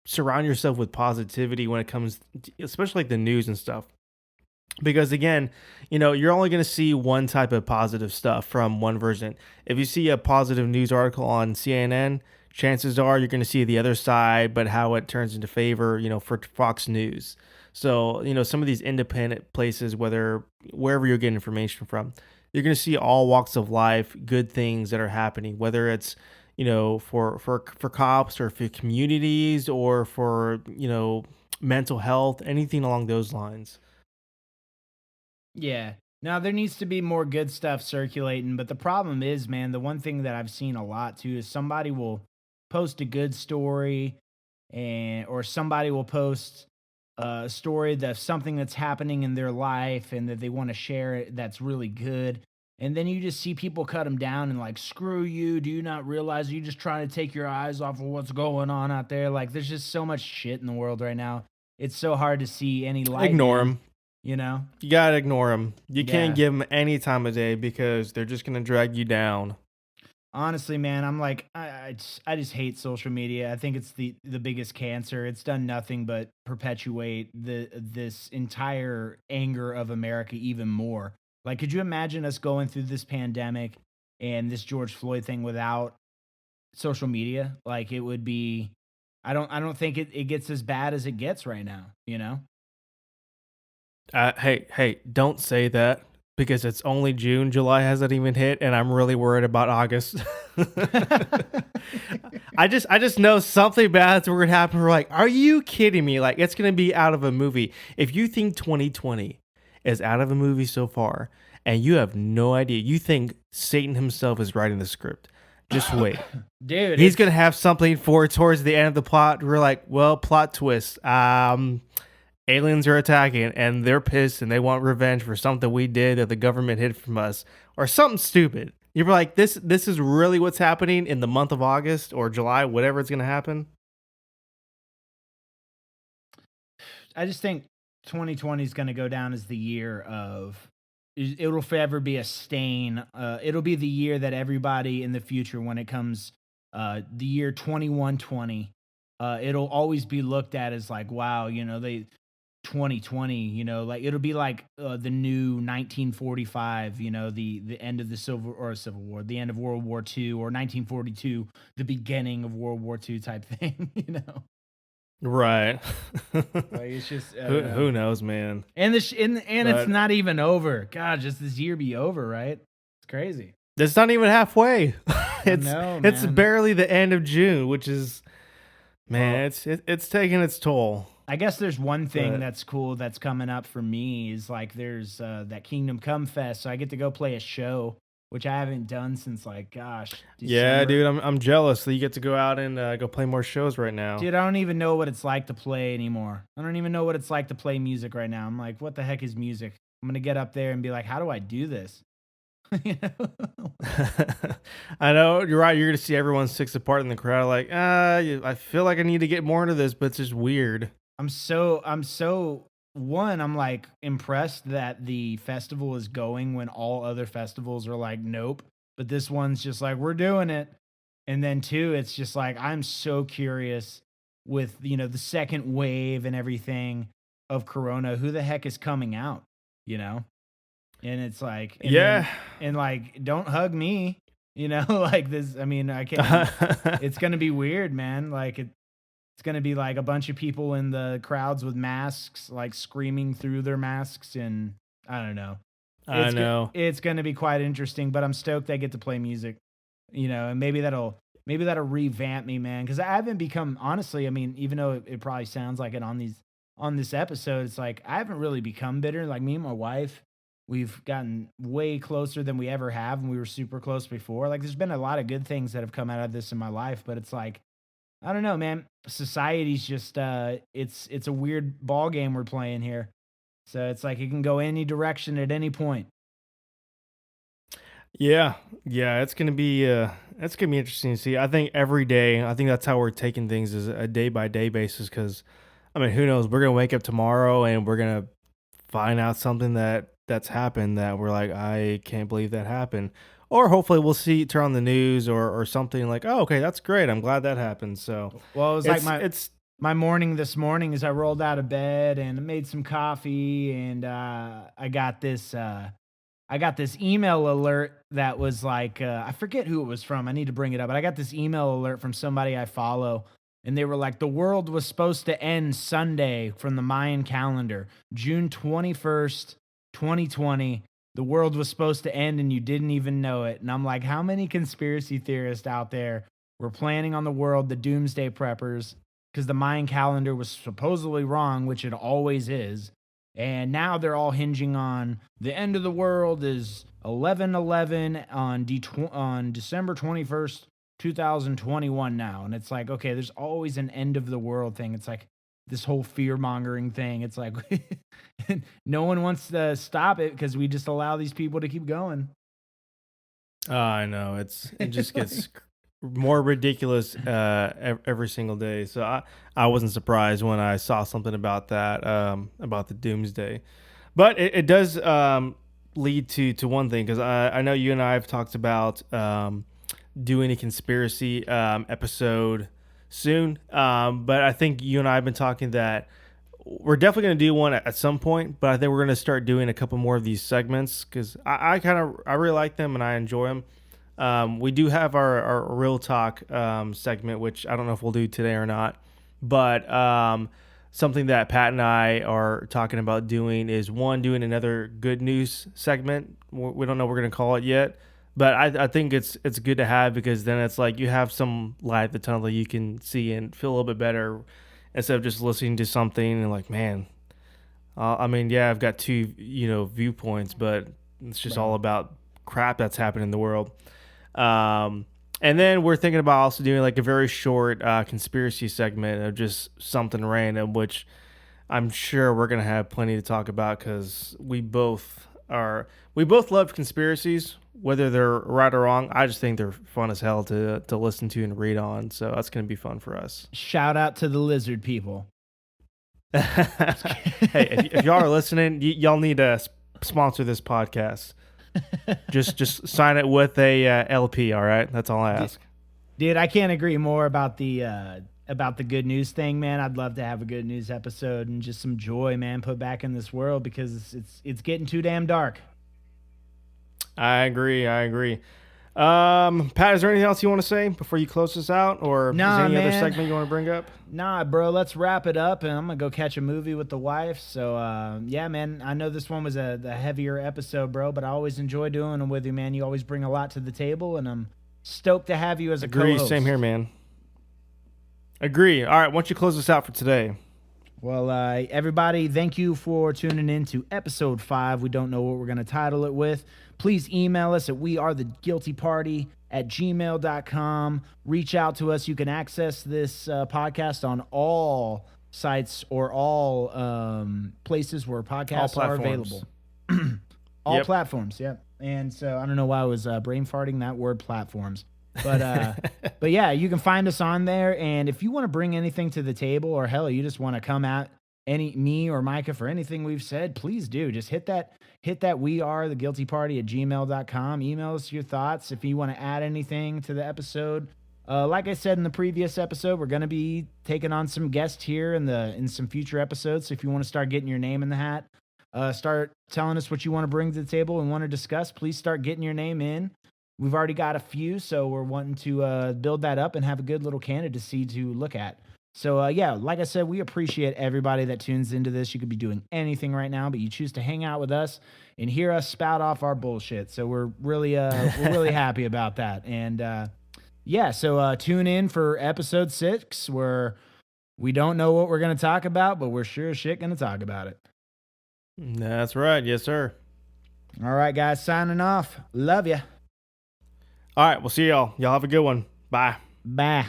surround yourself with positivity when it comes, especially like the news and stuff. Because again, you're only going to see one type of positive stuff from one version. If you see a positive news article on CNN, chances are you're going to see the other side, but how it turns into favor, for Fox News. So, some of these independent places, wherever you're getting information from, you're going to see all walks of life, good things that are happening, whether it's, for cops or for communities or for, mental health, anything along those lines. Yeah. Now there needs to be more good stuff circulating, but the problem is, man, the one thing that I've seen a lot too is somebody will post a good story or somebody will post a story that's something that's happening in their life and that they want to share it that's really good. And then you just see people cut them down and like, screw you. Do you not realize you're just trying to take your eyes off of what's going on out there? Like, there's just so much shit in the world right now. It's so hard to see any light. Ignore them. You gotta ignore them. You can't Yeah. give them any time of day because they're just gonna drag you down. Honestly, man, I'm like, I just hate social media. I think it's the biggest cancer. It's done nothing but perpetuate this entire anger of America even more. Like, could you imagine us going through this pandemic and this George Floyd thing without social media? Like, it would be. I don't think it gets as bad as it gets right now. Hey, don't say that because it's only June. July hasn't even hit, and I'm really worried about August. I just know something bad's going to happen. We're like, are you kidding me? Like, it's going to be out of a movie. If you think 2020 is out of a movie so far, and you have no idea, you think Satan himself is writing the script. Just wait. Dude, He's going to have something towards the end of the plot. We're like, well, plot twist. Aliens are attacking and they're pissed and they want revenge for something we did that the government hid from us or something stupid. You're like, this is really what's happening in the month of August or July, whatever it's going to happen. I just think 2020 is going to go down as the year of. It'll forever be a stain. It'll be the year that everybody in the future, when it comes, the year 2120, it'll always be looked at as like, wow, 2020, like it'll be like the new 1945, the end of the Civil War, the end of World War II, or 1942, the beginning of World War II type thing, Right. Like it's just who knows, man. And it's not even over. God, just this year be over, right? It's crazy. It's not even halfway. It's man. barely the end of June, which is, man, it's taking its toll. I guess there's one thing that's cool that's coming up for me is like there's that Kingdom Come Fest, so I get to go play a show, which I haven't done since December. Yeah, dude, I'm jealous that you get to go out and go play more shows right now. Dude, I don't even know what it's like to play anymore. I don't even know what it's like to play music right now. I'm like, what the heck is music? I'm gonna get up there and be like, how do I do this? I know, you're right. You're gonna see everyone six apart in the crowd, like, I feel like I need to get more into this, but it's just weird. I'm like impressed that the festival is going when all other festivals are like, nope. But this one's just like, we're doing it. And then two, it's just like, I'm so curious with, the second wave and everything of Corona, who the heck is coming out, And it's like, and like, don't hug me, like this. I mean, I can't, it's going to be weird, man. Like it's going to be like a bunch of people in the crowds with masks, like screaming through their masks. And I don't know. It's going to be quite interesting, but I'm stoked I get to play music, and maybe that'll revamp me, man. Cause I haven't become, honestly, I mean, even though it probably sounds like it on this episode, it's like, I haven't really become bitter. Like me and my wife, we've gotten way closer than we ever have. And we were super close before. Like there's been a lot of good things that have come out of this in my life, but it's like, I don't know, man. Society's just it's a weird ball game we're playing here. So it's like it can go any direction at any point. Yeah, it's gonna be interesting to see. I think every day, I think that's how we're taking things, is a day by day basis. Because I mean, who knows? We're gonna wake up tomorrow and we're gonna find out something that's happened that we're like, I can't believe that happened. or hopefully we'll turn on the news or something like, oh, okay, that's great. I'm glad that happened. So, well, it was my morning this morning as I rolled out of bed and made some coffee, and I got this email alert that was like, I forget who it was from. I need to bring it up, but I got this email alert from somebody I follow, and they were like, the world was supposed to end Sunday from the Mayan calendar, June 21st, 2020. The world was supposed to end and you didn't even know it. And I'm like, how many conspiracy theorists out there were planning on the world, the doomsday preppers, because the Mayan calendar was supposedly wrong, which it always is. And now they're all hinging on the end of the world is 11/11 on December 21st, 2021 now. And it's like, okay, there's always an end of the world thing. It's like this whole fear-mongering thing. It's like no one wants to stop it because we just allow these people to keep going. I know. It just gets more ridiculous every single day. So I wasn't surprised when I saw something about that, about the doomsday. But it does lead to one thing, because I know you and I have talked about doing a conspiracy episode soon. But I think you and I have been talking that we're definitely going to do one at some point, but I think we're going to start doing a couple more of these segments, because I really like them and I enjoy them. We do have our Real Talk segment, which I don't know if we'll do today or not, but something that Pat and I are talking about doing is doing another good news segment. We don't know what we're going to call it yet, but I think it's good to have, because then it's like you have some light at the tunnel that you can see and feel a little bit better, instead of just listening to something and like, man, I mean, yeah, I've got two, viewpoints, but it's just all about crap that's happening in the world. And then we're thinking about also doing like a very short conspiracy segment of just something random, which I'm sure we're going to have plenty to talk about, because we both love conspiracies, whether they're right or wrong. I just think they're fun as hell to listen to and read on. So that's going to be fun for us. Shout out to the lizard people. Hey, if y'all are listening, y'all need to sponsor this podcast. just sign it with a LP. All right, that's all I ask. Dude, I can't agree more about the good news thing, man. I'd love to have a good news episode and just some joy, man, put back in this world, because it's getting too damn dark. I agree. Pat, is there anything else you want to say before you close this out, or is there any other segment you want to bring up? Nah, bro, let's wrap it up, and I'm gonna go catch a movie with the wife. So yeah, man, I know this one was the heavier episode, bro, but I always enjoy doing them with you, man. You always bring a lot to the table, and I'm stoked to have you as a co-host. Same here, man. Agree. All right, why don't you close this out for today? Well, everybody, thank you for tuning in to episode 5. We don't know what we're going to title it with. Please email us at wearetheguiltyparty@gmail.com. Reach out to us. You can access this podcast on all sites or all places where podcasts are available. All platforms, yep. And so I don't know why I was brain farting that word, platforms. But yeah, you can find us on there. And if you want to bring anything to the table, or hell, you just want to come at me or Micah for anything we've said, please do. Just hit that wearetheguiltyparty@gmail.com. Email us your thoughts. If you want to add anything to the episode, like I said in the previous episode, we're going to be taking on some guests here in some future episodes. So if you want to start getting your name in the hat, start telling us what you want to bring to the table and want to discuss, please start getting your name in. We've already got a few, so we're wanting to build that up and have a good little candidacy to look at. So, yeah, like I said, we appreciate everybody that tunes into this. You could be doing anything right now, but you choose to hang out with us and hear us spout off our bullshit. So we're really happy about that. And, yeah, so tune in for episode 6, where we don't know what we're going to talk about, but we're sure as shit going to talk about it. That's right. Yes, sir. All right, guys, signing off. Love ya. All right, we'll see y'all. Y'all have a good one. Bye. Bye.